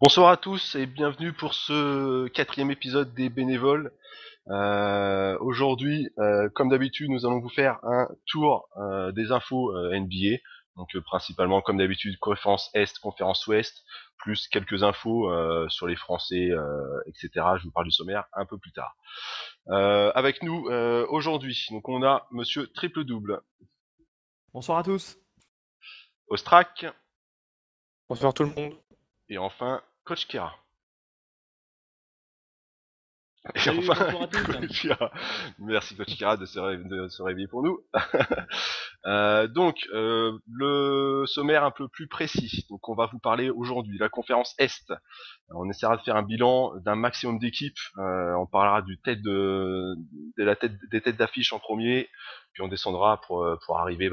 Bonsoir à tous et bienvenue pour ce quatrième épisode des bénévoles. Aujourd'hui, comme d'habitude, nous allons vous faire un tour des infos NBA. Donc principalement, comme d'habitude, conférence Est, conférence Ouest, plus quelques infos sur les Français, etc. Je vous parle du sommaire un peu plus tard. Avec nous aujourd'hui, donc on a Monsieur Triple Double, Bonsoir à tous. Ostrac Bonsoir tout le monde. et enfin Coach Kira. Et Salut, enfin, bonsoir à tous. Kochira. Merci Kochira de se réveiller pour nous. Le sommaire un peu plus précis. Donc, on va vous parler aujourd'hui de la conférence Est. On essaiera de faire un bilan d'un maximum d'équipes. On parlera des têtes d'affiche en premier, puis on descendra pour arriver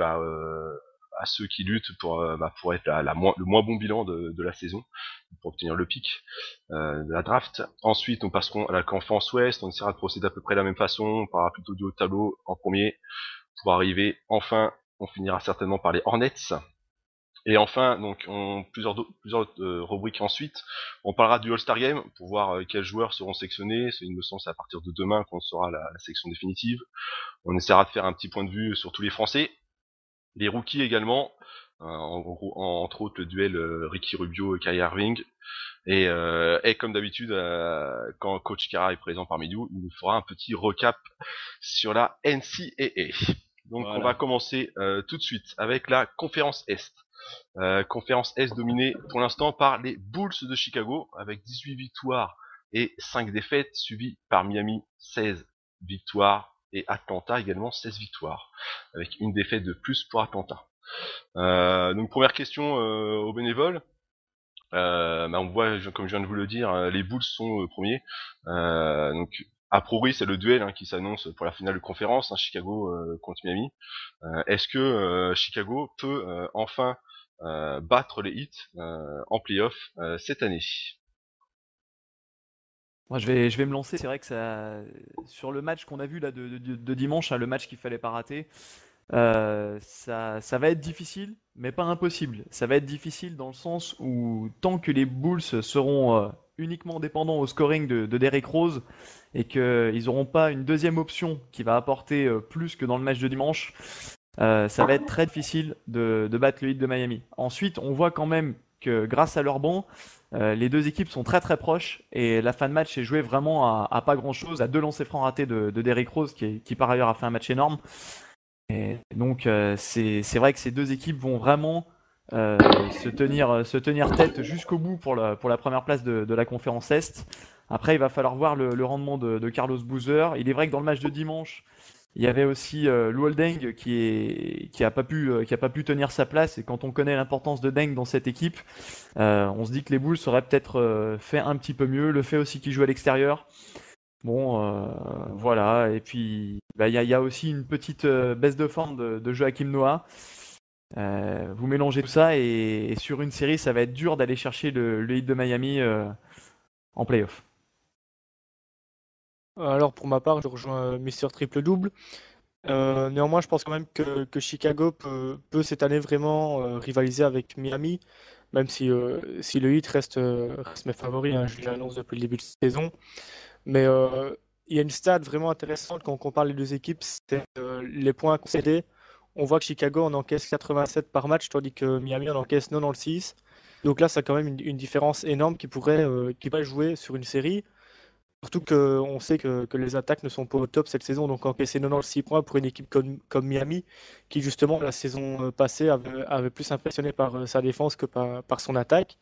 à ceux qui luttent pour être le moins bon bilan de la saison, pour obtenir le pic de la draft. Ensuite, nous passerons à la conférence Ouest. On essaiera de procéder à peu près de la même façon. On parlera plutôt du haut de tableau en premier, pour arriver enfin, on finira certainement par les Hornets. Et enfin, donc, plusieurs rubriques ensuite. On parlera du All-Star Game pour voir quels joueurs seront sélectionnés. Il me semble c'est à partir de demain qu'on saura la sélection définitive. On essaiera de faire un petit point de vue sur tous les Français, les rookies également. Entre autres le duel Ricky Rubio et Kyrie Irving. Et comme d'habitude, quand Coach Kara est présent parmi nous, il nous fera un petit recap sur la NCAA. Donc on va commencer tout de suite avec la conférence Est. Conférence Est dominée pour l'instant par les Bulls de Chicago avec 18 victoires et 5 défaites, suivi par Miami 16 victoires et Atlanta également 16 victoires, avec une défaite de plus pour Atlanta. Donc première question aux bénévoles. On voit, comme je viens de vous le dire, les Bulls sont premiers. Donc a priori c'est le duel qui s'annonce pour la finale de conférence, Chicago contre Miami. Est-ce que Chicago peut enfin battre les Heat en playoff cette année? Moi, je vais me lancer. C'est vrai que sur le match qu'on a vu là de dimanche, le match qu'il fallait pas rater, ça va être difficile, mais pas impossible. Ça va être difficile dans le sens où tant que les Bulls seront uniquement dépendants au scoring de Derrick Rose et qu'ils n'auront pas une deuxième option qui va apporter plus que dans le match de dimanche, ça va être très difficile de battre le Heat de Miami. Ensuite, on voit quand même que grâce à leur banc, les deux équipes sont très très proches et la fin de match est jouée vraiment à pas grand chose, à deux lancers francs ratés de Derrick Rose qui par ailleurs a fait un match énorme. Et donc c'est vrai que ces deux équipes vont vraiment se tenir tête jusqu'au bout pour la première place de la conférence Est. Après, il va falloir voir le rendement de Carlos Boozer. Il est vrai que dans le match de dimanche, il y avait aussi Luol Deng qui a pas pu tenir sa place. Et quand on connaît l'importance de Deng dans cette équipe, on se dit que les Bulls auraient peut-être fait un petit peu mieux. Le fait aussi qu'il joue à l'extérieur. Bon, voilà. Et puis, il y a aussi une petite baisse de forme de Joakim Noah. Vous mélangez tout ça et sur une série, ça va être dur d'aller chercher le Heat de Miami en playoff. Alors pour ma part, je rejoins Mister Triple Double. Néanmoins, je pense quand même que Chicago peut cette année vraiment rivaliser avec Miami, même si le Heat reste mes favoris, hein, je l'annonce depuis le début de saison. Mais il y a une stat vraiment intéressante quand on compare les deux équipes, c'est les points concédés. On voit que Chicago en encaisse 87 par match, tandis que Miami en encaisse 96. Donc là, ça a quand même une différence énorme qui pourrait jouer sur une série. Surtout qu'on sait que les attaques ne sont pas au top cette saison, donc encaisser 96 points pour une équipe comme Miami, qui justement la saison passée avait plus impressionné par sa défense que par son attaque.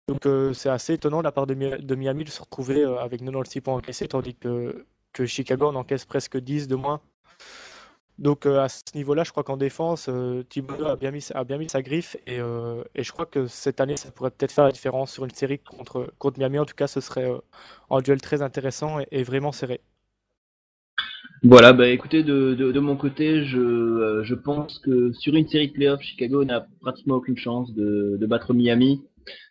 Donc c'est assez étonnant de la part de Miami de se retrouver avec 96 points encaissés, tandis que Chicago en encaisse presque 10 de moins. Donc à ce niveau-là, je crois qu'en défense, Thibodeau a bien mis sa griffe et je crois que cette année, ça pourrait peut-être faire la différence sur une série contre Miami. En tout cas, ce serait un duel très intéressant et vraiment serré. Voilà, bah écoutez, de mon côté, je pense que sur une série de playoffs, Chicago n'a pratiquement aucune chance de battre Miami.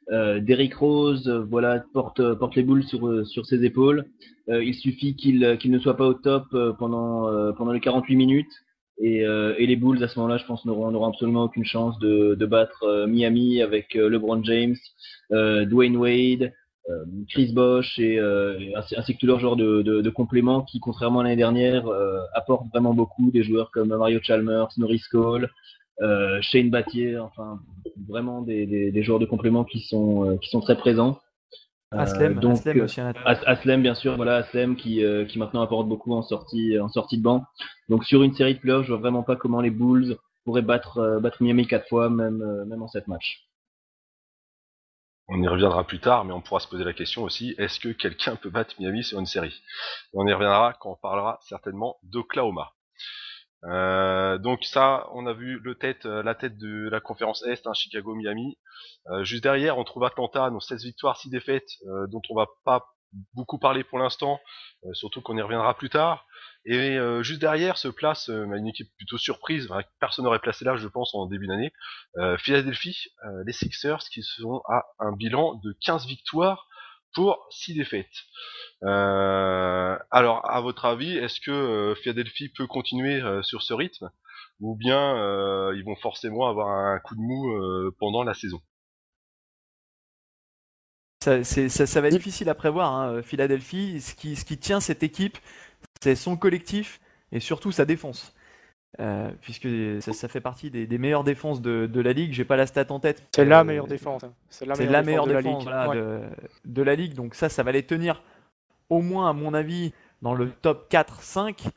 Derrick Rose, voilà, porte les boules sur ses épaules. Il suffit qu'il ne soit pas au top pendant les 48 minutes. Et les Bulls à ce moment-là, je pense, n'auront absolument aucune chance de battre Miami avec LeBron James, Dwayne Wade, Chris Bosh ainsi que tous leurs joueurs de complément qui, contrairement à l'année dernière, apportent vraiment beaucoup. Des joueurs comme Mario Chalmers, Norris Cole, Shane Battier, enfin vraiment des joueurs de complément qui sont très présents. Aslem aussi. Aslem, bien sûr, voilà, Aslem qui maintenant apporte beaucoup en sortie de banc. Donc sur une série de playoffs, je vois vraiment pas comment les Bulls pourraient battre Miami 4 fois, même en 7 matchs. On y reviendra plus tard, mais on pourra se poser la question aussi, est-ce que quelqu'un peut battre Miami sur une série? On y reviendra quand on parlera certainement d'Oklahoma. Donc ça, on a vu la tête de la conférence Est, Chicago-Miami. Juste derrière, on trouve Atlanta, donc 16 victoires, 6 défaites, dont on va pas beaucoup parler pour l'instant, surtout qu'on y reviendra plus tard. Et juste derrière se place une équipe plutôt surprise, personne n'aurait placé là, je pense, en début d'année. Philadelphie, les Sixers, qui sont à un bilan de 15 victoires pour 6 défaites. Alors, à votre avis, est-ce que Philadelphie peut continuer sur ce rythme, ou bien ils vont forcément avoir un coup de mou pendant la saison? Ça va être difficile à prévoir, hein. Philadelphie, ce qui tient cette équipe, c'est son collectif et surtout sa défense. Puisque ça fait partie des meilleures défenses de la ligue. J'ai pas la stat en tête. C'est la meilleure défense. Hein. C'est la meilleure de la défense ligue. voilà, Ouais. de la ligue. Donc ça va les tenir au moins, à mon avis, dans le top 4-5.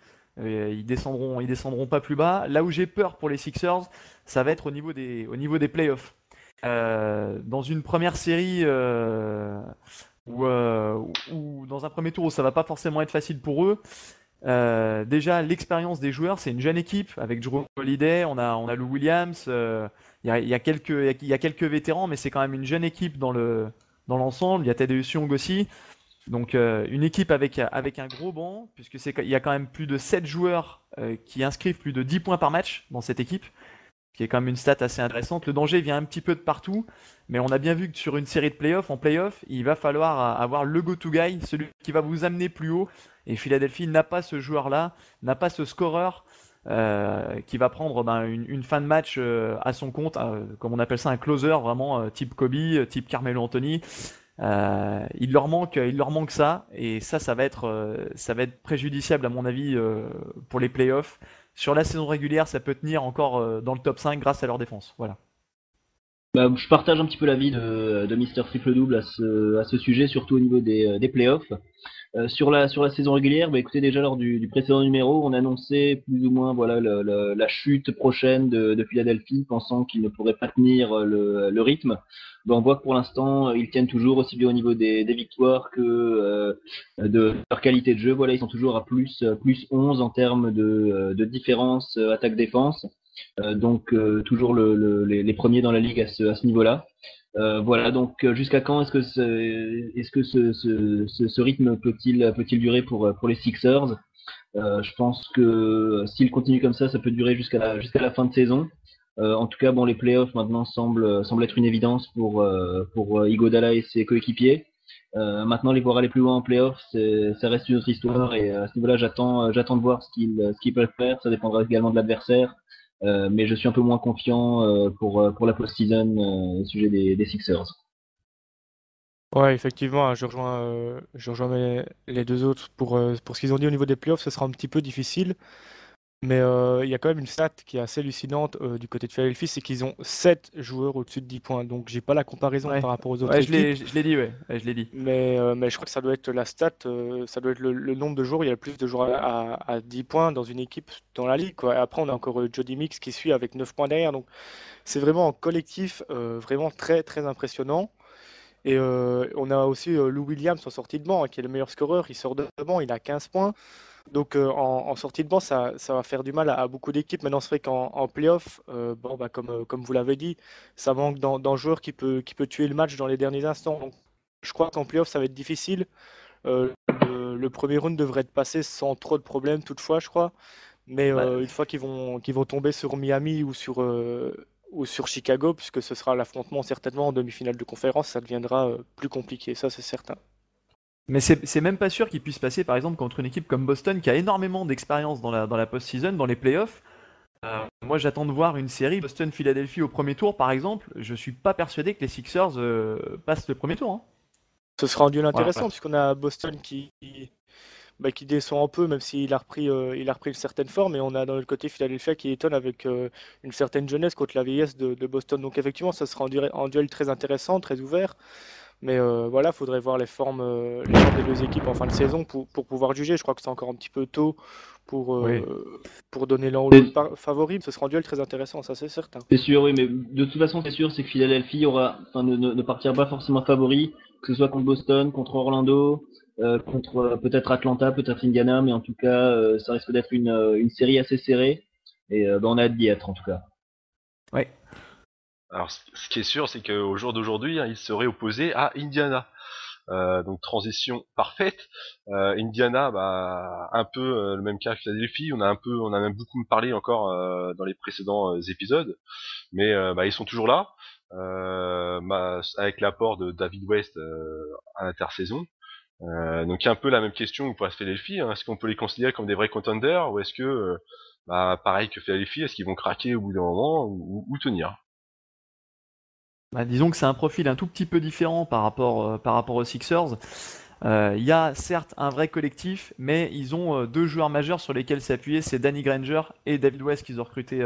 Ils descendront pas plus bas. Là où j'ai peur pour les Sixers, ça va être au niveau des playoffs. Dans une première série ou dans un premier tour où ça va pas forcément être facile pour eux. Déjà, l'expérience des joueurs, c'est une jeune équipe avec Drew Holiday, on a Lou Williams, il y a quelques vétérans, mais c'est quand même une jeune équipe dans l'ensemble. Il y a Tadeusz Young aussi. Donc une équipe avec un gros banc, puisque il y a quand même plus de 7 joueurs qui inscrivent plus de 10 points par match dans cette équipe, qui est quand même une stat assez intéressante. Le danger vient un petit peu de partout, mais on a bien vu que sur une série de playoffs, en playoffs, il va falloir avoir le go-to guy, celui qui va vous amener plus haut. Et Philadelphie n'a pas ce joueur-là, n'a pas ce scoreur qui va prendre une fin de match à son compte, comme on appelle ça un closer, vraiment type Kobe, type Carmelo Anthony. Il leur manque ça, et ça va être préjudiciable à mon avis pour les playoffs. Sur la saison régulière, ça peut tenir encore dans le top 5 grâce à leur défense. Voilà. Bah, je partage un petit peu l'avis de Mister Triple Double à ce sujet, surtout au niveau des playoffs. Sur la saison régulière, bah, écoutez, déjà lors du précédent numéro, on annonçait plus ou moins voilà la chute prochaine de Philadelphie, pensant qu'ils ne pourraient pas tenir le rythme. Bah, on voit que pour l'instant, ils tiennent toujours aussi bien au niveau des victoires que de leur qualité de jeu. Voilà, ils sont toujours à plus 11 en termes de différence attaque-défense. Donc toujours les premiers dans la ligue à ce niveau-là. Voilà, donc jusqu'à quand est-ce que ce rythme peut-il durer pour les Sixers? Je pense que s'il continue comme ça peut durer jusqu'à la fin de saison. En tout cas, bon, les playoffs maintenant semblent être une évidence pour Iguodala et ses coéquipiers. Maintenant, les voir aller plus loin en playoffs, ça reste une autre histoire. Et à ce niveau-là, j'attends de voir ce qu'ils peuvent faire. Ça dépendra également de l'adversaire. Mais je suis un peu moins confiant pour la post-season au sujet des Sixers. Ouais, effectivement, je rejoins les deux autres pour ce qu'ils ont dit au niveau des playoffs, ce sera un petit peu difficile. Mais il y a quand même une stat qui est assez hallucinante du côté de Philadelphie, c'est qu'ils ont 7 joueurs au-dessus de 10 points. Donc j'ai pas la comparaison Ouais. par rapport aux autres équipes. Je l'ai dit, ouais. Je l'ai dit. Mais je crois que ça doit être la stat, ça doit être le nombre de joueurs. Il y a le plus de joueurs à 10 points dans une équipe dans la ligue, quoi. Et après, on a encore Jody Mix qui suit avec 9 points derrière. Donc c'est vraiment en collectif, vraiment très très impressionnant. Et on a aussi Lou Williams en sortie de banc, hein, qui est le meilleur scoreur. Il sort de banc, il a 15 points. Donc en sortie de banc, ça va faire du mal à beaucoup d'équipes. Maintenant, c'est vrai qu'en playoff, comme vous l'avez dit, ça manque d'un joueur qui peut tuer le match dans les derniers instants. Donc, je crois qu'en playoff, ça va être difficile. Le premier round devrait être passé sans trop de problèmes, toutefois, je crois. Mais une fois qu'ils vont tomber sur Miami ou sur Chicago, puisque ce sera l'affrontement certainement en demi-finale de conférence, ça deviendra plus compliqué, ça c'est certain. Mais c'est même pas sûr qu'il puisse passer, par exemple, contre une équipe comme Boston qui a énormément d'expérience dans la post-season, dans les playoffs. Moi, j'attends de voir une série Boston-Philadelphie au premier tour, par exemple. Je suis pas persuadé que les Sixers passent le premier tour, hein. Ce sera un duel Voilà. intéressant puisqu'on a Boston qui descend un peu, même s'il a repris une certaine forme, et on a dans le côté Philadelphia qui étonne avec une certaine jeunesse contre la vieillesse de Boston. Donc effectivement, ça sera un duel très intéressant, très ouvert. Mais voilà, faudrait voir les formes des deux équipes en fin de saison pour pouvoir juger. Je crois que c'est encore un petit peu tôt Oui. pour donner l'un ou C'est l'autre favori. Ce sera un duel très intéressant, ça c'est certain. c'est sûr, oui, mais de toute façon, c'est sûr, c'est que Philadelphie ne partira pas forcément favori, que ce soit contre Boston, contre Orlando, contre peut-être Atlanta, peut-être Indiana, mais en tout cas, ça risque d'être une série assez serrée. Et on a hâte d'y être, en tout cas. Ouais. Alors, ce qui est sûr, c'est qu'au jour d'aujourd'hui, il serait opposé à Indiana. Donc transition parfaite. Indiana, bah, un peu le même cas que Philadelphie. On a même beaucoup parlé encore dans les précédents épisodes, mais bah, ils sont toujours là, avec l'apport de David West à l'intersaison. Donc il y a un peu la même question pour Philadelphie. Hein. Est-ce qu'on peut les considérer comme des vrais contenders, ou est-ce que, bah, pareil que Philadelphie, est-ce qu'ils vont craquer au bout d'un moment ou tenir? Bah, disons que c'est un profil un tout petit peu différent par rapport aux Sixers. Il y a certes un vrai collectif, mais ils ont deux joueurs majeurs sur lesquels s'appuyer, c'est Danny Granger et David West qu'ils ont recrutés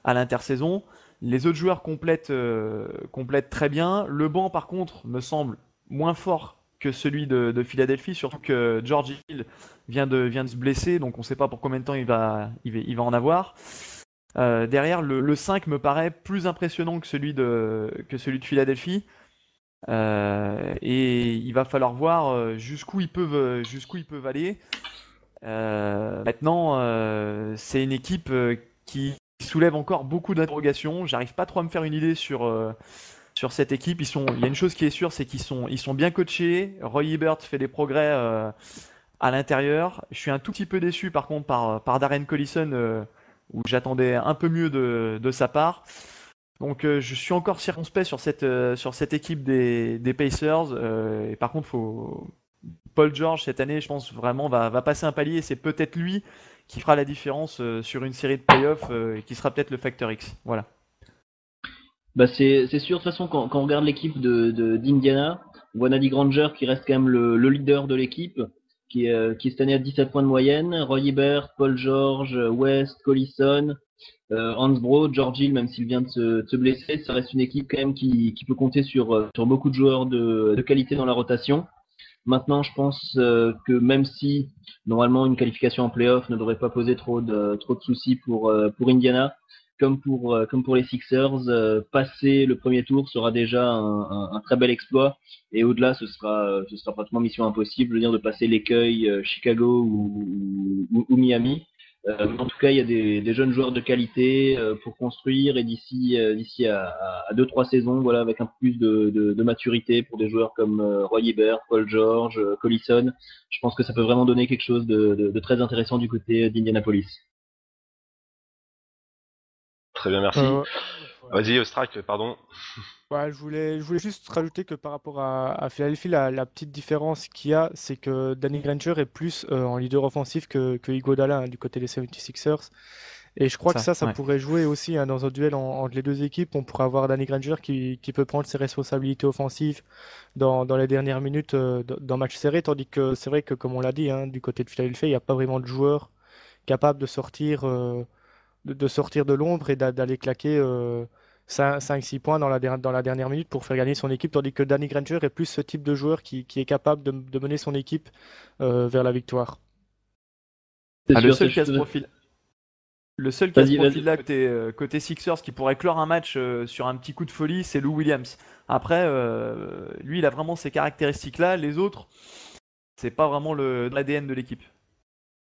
à l'intersaison. Les autres joueurs complètent très bien. Le banc, par contre, me semble moins fort que celui de Philadelphie, surtout que George Hill vient de se blesser, donc on ne sait pas pour combien de temps il va en avoir. Derrière, le 5 me paraît plus impressionnant que celui de Philadelphie. Et il va falloir voir jusqu'où ils peuvent aller. Maintenant, c'est une équipe qui soulève encore beaucoup d'interrogations. J'arrive pas trop à me faire une idée sur cette équipe. Il y a une chose qui est sûre, c'est ils sont bien coachés. Roy Hibbert fait des progrès à l'intérieur. Je suis un tout petit peu déçu par contre par Darren Collison, où j'attendais un peu mieux de sa part. Donc je suis encore circonspect sur cette équipe des Pacers. Et par contre, Paul George cette année, je pense vraiment va passer un palier. Et c'est peut-être lui qui fera la différence sur une série de playoffs et qui sera peut-être le facteur X. Voilà. Bah c'est sûr, de toute façon, quand on regarde l'équipe d'Indiana, on voit Danny Granger qui reste quand même le leader de l'équipe, qui est cette année à 17 points de moyenne. Roy Hibbert, Paul George, West, Collison, Hansbrough, George Hill, même s'il vient de se blesser, ça reste une équipe quand même qui peut compter sur beaucoup de joueurs de qualité dans la rotation. Maintenant, je pense que même si normalement une qualification en playoff ne devrait pas poser trop de soucis pour Indiana, comme pour les Sixers, passer le premier tour sera déjà un très bel exploit. Et au-delà, ce sera pratiquement mission impossible, je veux dire, de passer l'écueil Chicago ou Miami. En tout cas, il y a des jeunes joueurs de qualité pour construire, et d'ici à 2-3 saisons, voilà, avec un peu plus de maturité pour des joueurs comme Roy Hibbert, Paul George, Collison, je pense que ça peut vraiment donner quelque chose de très intéressant du côté d'Indianapolis. Très bien, merci. Euh, Vas-y, Strack, pardon. Ouais, je voulais juste rajouter que par rapport à Philadelphie, la petite différence qu'il y a, c'est que Danny Granger est plus en leader offensif que Iguodala, hein, du côté des 76ers. Et je crois que ça Ouais. pourrait jouer aussi, hein, dans un duel entre les deux équipes. On pourrait avoir Danny Granger qui peut prendre ses responsabilités offensives dans les dernières minutes d'un match serré, tandis que c'est vrai que, comme on l'a dit, hein, du côté de Philadelphie, il n'y a pas vraiment de joueur capable de sortir de l'ombre et d'aller claquer 5-6 points dans la dernière minute pour faire gagner son équipe, tandis que Danny Granger est plus ce type de joueur qui est capable de mener son équipe vers la victoire. C'est Ah, sûr, je suis tout à- le seul qui a ce Vas-y, vas-y. profil-là côté Sixers qui pourrait clore un match sur un petit coup de folie, c'est Lou Williams. Après, lui, il a vraiment ces caractéristiques-là. Les autres, c'est pas vraiment l'ADN de l'équipe.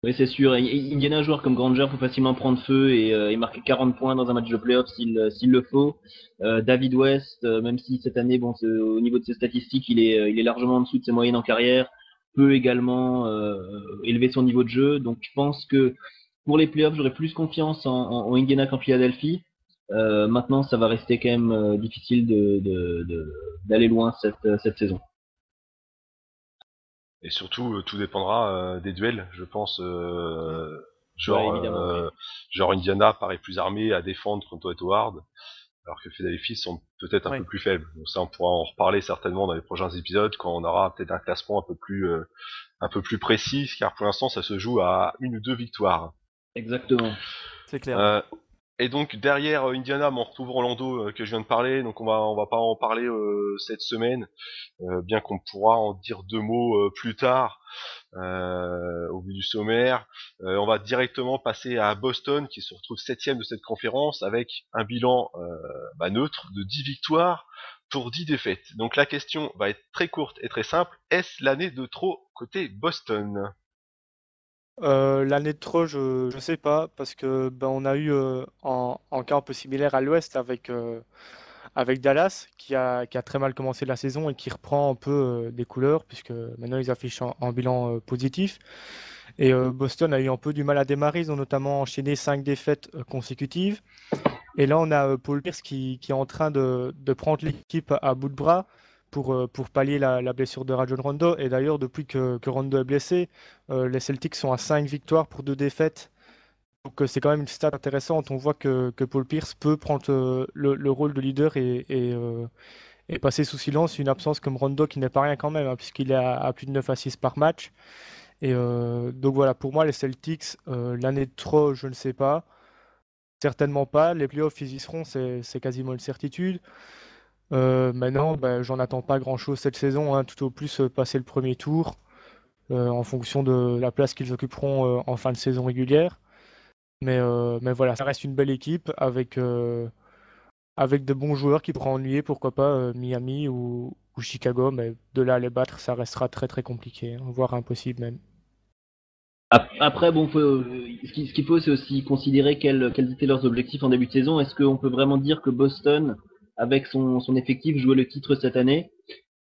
Oui, c'est sûr. Indiana, un joueur comme Granger peut facilement prendre feu et marquer 40 points dans un match de playoff s'il le faut. David West, même si cette année, bon, au niveau de ses statistiques, il est largement en dessous de ses moyennes en carrière, peut également élever son niveau de jeu. Donc, je pense que pour les playoffs, j'aurais plus confiance en Indiana qu'en Philadelphie. Maintenant, ça va rester quand même difficile d'aller loin cette saison. Et surtout, tout dépendra des duels, je pense. Genre, Ouais, évidemment, genre Indiana paraît plus armé à défendre contre Howard, alors que Philadelphie sont peut-être un Oui. peu plus faibles. Donc ça, on pourra en reparler certainement dans les prochains épisodes quand on aura peut-être un classement un peu plus précis, car pour l'instant, ça se joue à 1 ou 2 victoires. exactement. C'est clair. Euh, et donc derrière Indiana, on retrouve Orlando que je viens de parler. Donc on va pas en parler cette semaine, bien qu'on pourra en dire 2 mots plus tard au bout du sommaire. On va directement passer à Boston qui se retrouve 7e de cette conférence avec un bilan neutre de 10 victoires pour 10 défaites. Donc la question va être très courte et très simple. Est-ce l'année de trop côté Boston? L'année de trop, je sais pas, parce que ben, on a eu en cas un peu similaire à l'Ouest avec Dallas, qui a très mal commencé la saison et qui reprend un peu des couleurs, puisque maintenant ils affichent un bilan positif. Et Boston a eu un peu du mal à démarrer, ils ont notamment enchaîné 5 défaites consécutives. Et là, on a Paul Pierce qui est en train de prendre l'équipe à bout de bras pour pallier la blessure de Rajon Rondo. Et d'ailleurs, depuis que Rondo est blessé, les Celtics sont à 5 victoires pour 2 défaites. Donc c'est quand même une stat intéressante. On voit que Paul Pierce peut prendre le rôle de leader et passer sous silence une absence comme Rondo qui n'est pas rien quand même, hein, puisqu'il est à plus de 9 assists par match. Et donc voilà, pour moi, les Celtics, l'année de trop, je ne sais pas. Certainement pas. Les playoffs, ils y seront, c'est quasiment une certitude. Maintenant, ben, j'en attends pas grand-chose cette saison, hein, tout au plus passer le premier tour en fonction de la place qu'ils occuperont en fin de saison régulière. Mais voilà, ça reste une belle équipe avec de bons joueurs qui pourraient ennuyer, pourquoi pas Miami ou Chicago. Mais de là à les battre, ça restera très très compliqué, hein, voire impossible même. Après, bon, ce qu'il faut, c'est aussi considérer quels étaient leurs objectifs en début de saison. Est-ce qu'on peut vraiment dire que Boston, avec son effectif, jouait le titre cette année,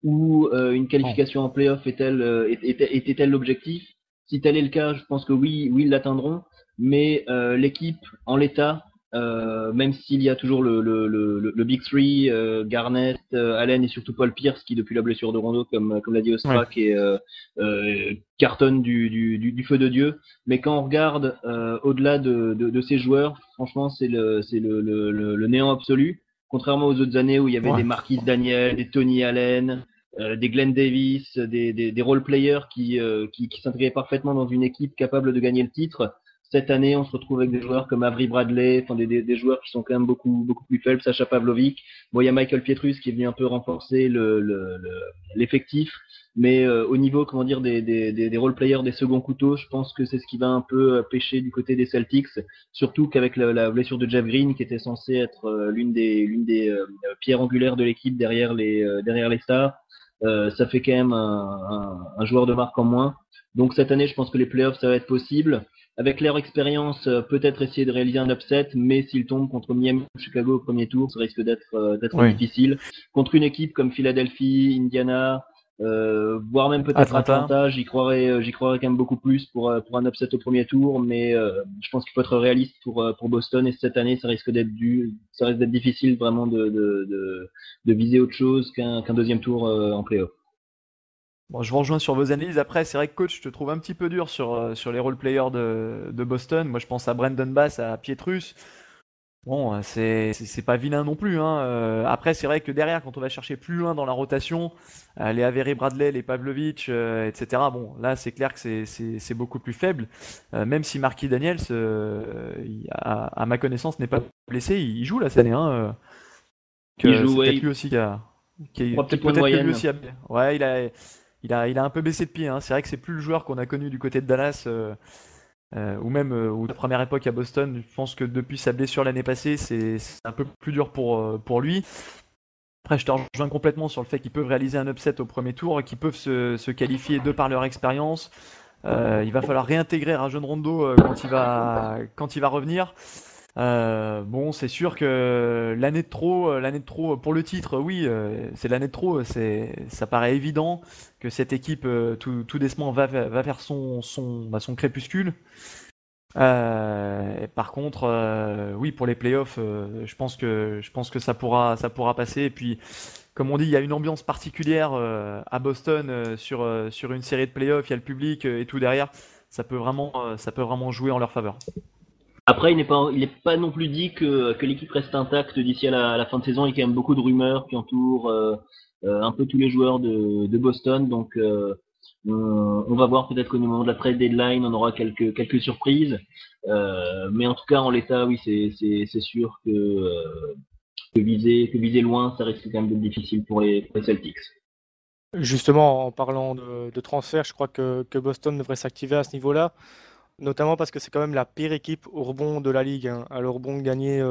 ou une qualification en playoff était-elle l'objectif? Si tel est le cas, je pense que oui, ils l'atteindront. Mais l'équipe, en l'état, même s'il y a toujours le Big Three, Garnett, Allen et surtout Paul Pierce, qui depuis la blessure de Rondo, comme l'a dit Ostrak, et cartonne du feu de Dieu. Mais quand on regarde au-delà de ces joueurs, franchement, c'est le néant absolu. Contrairement aux autres années où il y avait des Marquis Daniel, des Tony Allen, des Glenn Davis, des role-players qui s'intégraient parfaitement dans une équipe capable de gagner le titre. Cette année, on se retrouve avec des joueurs comme Avery Bradley, enfin des joueurs qui sont quand même beaucoup plus faibles, Sacha Pavlovic. Bon, il y a Michael Pietrus qui est venu un peu renforcer l'effectif, mais au niveau, comment dire, des role-players, des seconds couteaux, je pense que c'est ce qui va un peu pêcher du côté des Celtics, surtout qu'avec la blessure de Jeff Green, qui était censé être l'une des pierres angulaires de l'équipe derrière les stars, ça fait quand même un joueur de marque en moins. Donc cette année, je pense que les playoffs, ça va être possible. Avec leur expérience, peut-être essayer de réaliser un upset, mais s'ils tombent contre Miami ou Chicago au premier tour, ça risque d'être difficile. Contre une équipe comme Philadelphie, Indiana, voire même peut-être Atlanta, j'y croirais quand même beaucoup plus pour un upset au premier tour, mais je pense qu'il faut être réaliste pour Boston, et cette année, ça risque d'être difficile vraiment de viser autre chose qu'un deuxième tour en playoff. Bon, je vous rejoins sur vos analyses. Après, c'est vrai que coach, je te trouve un petit peu dur sur les role-players de Boston. Moi, je pense à Brandon Bass, à Pietrus. Bon, c'est pas vilain non plus, hein. Après, c'est vrai que derrière, quand on va chercher plus loin dans la rotation, les Avery Bradley, les Pavlovic, etc. Bon, là, c'est clair que c'est beaucoup plus faible. Même si Marquis Daniels, à ma connaissance, n'est pas blessé, il joue là cette année, hein. Il joue, c'est peut-être lui aussi peut-être que lui aussi ouais, il a un peu baissé de pied, hein. C'est vrai que c'est plus le joueur qu'on a connu du côté de Dallas. Ou même ou la première époque à Boston, je pense que depuis sa blessure l'année passée, c'est un peu plus dur pour lui. Après, je te rejoins complètement sur le fait qu'ils peuvent réaliser un upset au premier tour et qu'ils peuvent se qualifier de par leur expérience. Il va falloir réintégrer Rajon Rondo quand il va revenir. Bon, c'est sûr que l'année de trop pour le titre, oui, c'est l'année de trop. Ça paraît évident que cette équipe tout décemment va faire son crépuscule. Par contre, oui, pour les playoffs, je pense que ça pourra passer. Et puis, comme on dit, il y a une ambiance particulière à Boston sur une série de playoffs. Il y a le public et tout derrière. ça peut vraiment jouer en leur faveur. Après, il n'est pas non plus dit que l'équipe reste intacte d'ici à la fin de saison. Il y a quand même beaucoup de rumeurs qui entourent un peu tous les joueurs de Boston. Donc, on va voir peut-être qu'au moment de la trade deadline, on aura quelques surprises. Mais en tout cas, en l'état, oui, c'est sûr que viser loin, ça risque quand même d'être difficile pour les Celtics. Justement, en parlant de transfert, je crois que Boston devrait s'activer à ce niveau-là, notamment parce que c'est quand même la pire équipe au rebond de la ligue, hein. À leur rebond, gagner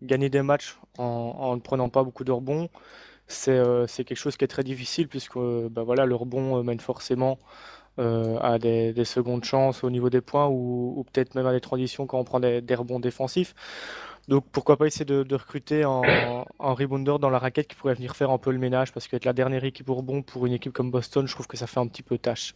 des matchs en ne prenant pas beaucoup de rebonds, c'est quelque chose qui est très difficile puisque bah voilà, le rebond mène forcément à des secondes chances au niveau des points ou peut-être même à des transitions quand on prend des rebonds défensifs. Donc pourquoi pas essayer de recruter en rebounder dans la raquette qui pourrait venir faire un peu le ménage, parce qu'être la dernière équipe au rebond pour une équipe comme Boston, je trouve que ça fait un petit peu tâche.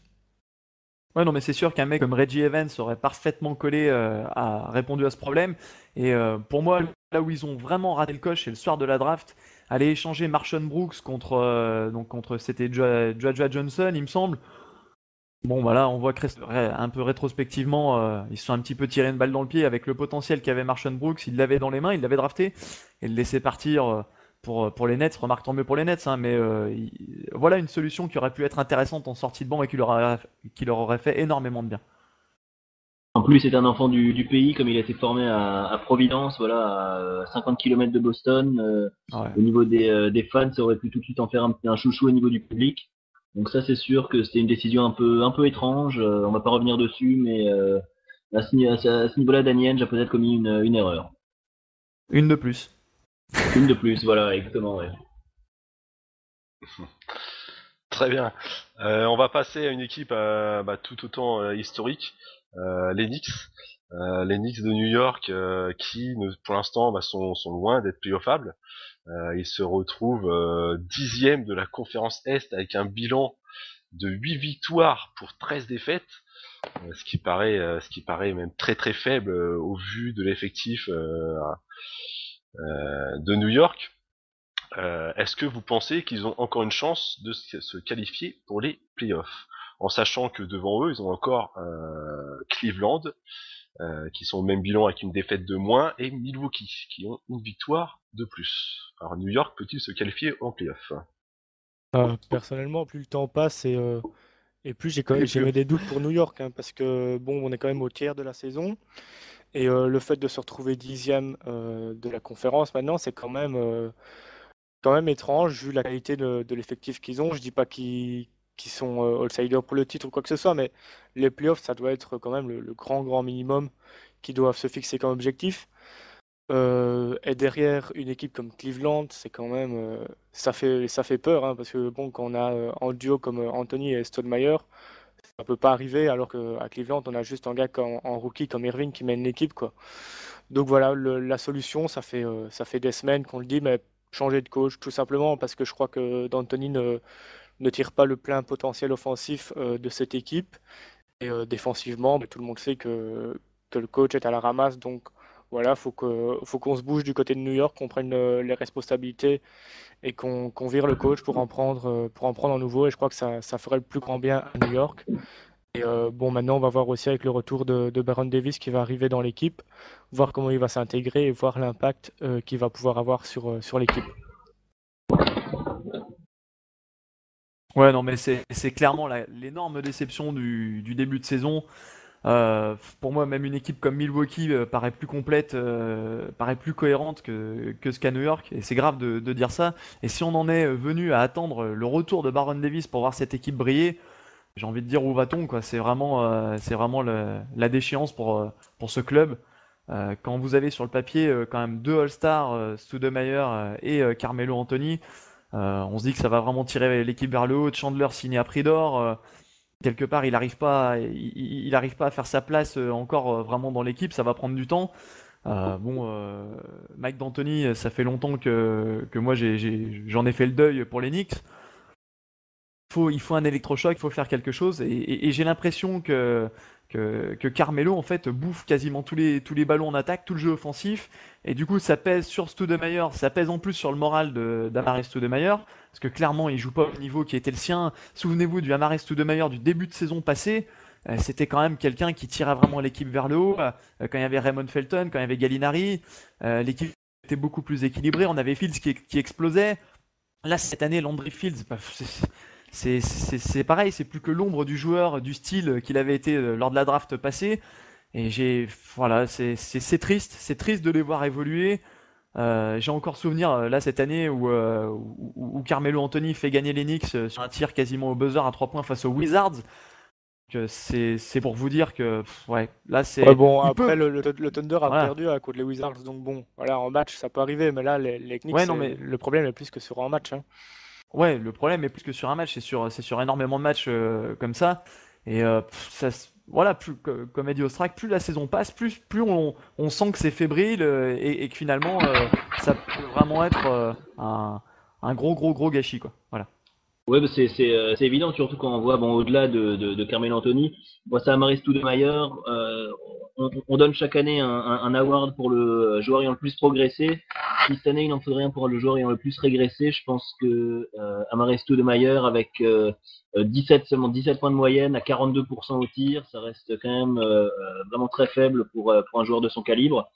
Ouais, non, mais c'est sûr qu'un mec comme Reggie Evans aurait parfaitement collé, répondu à ce problème. Et pour moi, là où ils ont vraiment raté le coche, c'est le soir de la draft. Aller échanger Marshawn Brooks contre c'était Joshua Johnson, il me semble. Bon, voilà, on voit que un peu rétrospectivement, ils se sont un petit peu tiré une balle dans le pied avec le potentiel qu'avait Marshawn Brooks. Il l'avait dans les mains, il l'avait drafté et le laisser partir pour les Nets. Remarque, tant mieux pour les Nets, hein, mais voilà une solution qui aurait pu être intéressante en sortie de banc et qui leur aurait fait énormément de bien. En plus, c'est un enfant du pays, comme il a été formé à Providence, voilà, à 50 km de Boston. Ouais. Au niveau des fans, ça aurait pu tout de suite en faire un chouchou au niveau du public. Donc ça, c'est sûr que c'était une décision un peu étrange. On va pas revenir dessus, mais à ce niveau-là, Danny Ainge a peut-être commis une erreur. Une de plus. Une de plus, voilà, exactement, ouais. Très bien. On va passer à une équipe tout autant historique, les Knicks. Les Knicks de New York qui, pour l'instant, sont loin d'être playoffables. Ils se retrouvent 10e de la conférence Est avec un bilan de 8 victoires pour 13 défaites, ce qui paraît même très très faible au vu de l'effectif de New York. Est-ce que vous pensez qu'ils ont encore une chance de se qualifier pour les playoffs, en sachant que devant eux, ils ont encore Cleveland, qui sont au même bilan avec une défaite de moins, et Milwaukee, qui ont une victoire de plus. Alors New York peut-il se qualifier en playoffs? Personnellement, plus le temps passe et plus j'ai des doutes pour New York, hein, parce que bon, on est quand même au tiers de la saison. Et le fait de se retrouver 10e de la conférence maintenant, c'est quand même étrange vu la qualité de l'effectif qu'ils ont. Je dis pas qu'ils sont outsiders pour le titre ou quoi que ce soit, mais les playoffs, ça doit être quand même le grand minimum qu'ils doivent se fixer comme objectif. Et derrière une équipe comme Cleveland, c'est quand même ça fait peur, hein, parce que bon, quand on a un duo comme Anthony et Stoudemire, ça peut pas arriver, alors qu'à Cleveland, on a juste un gars en rookie comme Irving qui mène l'équipe, quoi. Donc voilà, la solution, ça fait des semaines qu'on le dit, mais changer de coach, tout simplement, parce que je crois que D'Antoni ne tire pas le plein potentiel offensif de cette équipe. Et défensivement, tout le monde sait que le coach est à la ramasse. Donc voilà, faut qu'on se bouge du côté de New York, qu'on prenne les responsabilités et qu'on vire le coach pour en prendre un nouveau. Et je crois que ça ferait le plus grand bien à New York. Et bon, maintenant, on va voir aussi avec le retour de Baron Davis qui va arriver dans l'équipe, voir comment il va s'intégrer et voir l'impact qu'il va pouvoir avoir sur l'équipe. Ouais, non, mais c'est clairement l'énorme déception du début de saison. Pour moi, même une équipe comme Milwaukee paraît plus complète, paraît plus cohérente que ce qu'à New York. Et c'est grave de dire ça. Et si on en est venu à attendre le retour de Baron Davis pour voir cette équipe briller, j'ai envie de dire où va-t-on, quoi. C'est vraiment la déchéance pour ce club. Quand vous avez sur le papier quand même deux All-Stars, Stoudemire et Carmelo Anthony, on se dit que ça va vraiment tirer l'équipe vers le haut. Chandler signé à prix d'or. Quelque part, il arrive pas à faire sa place encore vraiment dans l'équipe. Ça va prendre du temps. Mike D'Antoni, ça fait longtemps que moi j'en ai fait le deuil pour les Knicks. Il faut un électrochoc, il faut faire quelque chose. Et j'ai l'impression que Carmelo en fait bouffe quasiment tous les ballons en attaque, tout le jeu offensif. Et du coup, ça pèse sur Stoudemire, ça pèse en plus sur le moral d'Amar'e Stoudemire, parce que clairement, il joue pas au niveau qui était le sien. Souvenez-vous du Amar'e Stoudemire du début de saison passée. c'était quand même quelqu'un qui tirait vraiment l'équipe vers le haut. Quand il y avait Raymond Felton, quand il y avait Gallinari, l'équipe était beaucoup plus équilibrée. On avait Fields qui explosait. Là, cette année, Landry Fields, bah, c'est pareil, c'est plus que l'ombre du joueur, du style qu'il avait été lors de la draft passée. Et voilà, c'est triste de les voir évoluer. J'ai encore souvenir là cette année où Carmelo Anthony fait gagner les Knicks sur un tir quasiment au buzzer à 3 points face aux Wizards. C'est pour vous dire que ouais, là Ouais, c'est bon, il après, peut le Thunder a voilà. perdu à contre les Wizards, donc bon, voilà, en match, ça peut arriver, mais là, les Knicks, Ouais, non mais le problème est plus que sur un match, hein. ouais, le problème est plus que sur un match, c'est sur énormément de matchs comme ça. Et voilà, comme a dit Ostrak, plus la saison passe, plus on sent que c'est fébrile et que finalement ça peut vraiment être un gros gâchis, quoi. Voilà. Ouais, bah c'est évident, surtout quand on voit, bon, au-delà de Carmelo Anthony, moi, c'est Amaris Stoudemire. On donne chaque année un award pour le joueur ayant le plus progressé. Si cette année, il en faudrait un pour le joueur ayant le plus régressé, je pense que Amaris Stoudemire, avec 17 points de moyenne à 42% au tir, ça reste quand même vraiment très faible pour un joueur de son calibre.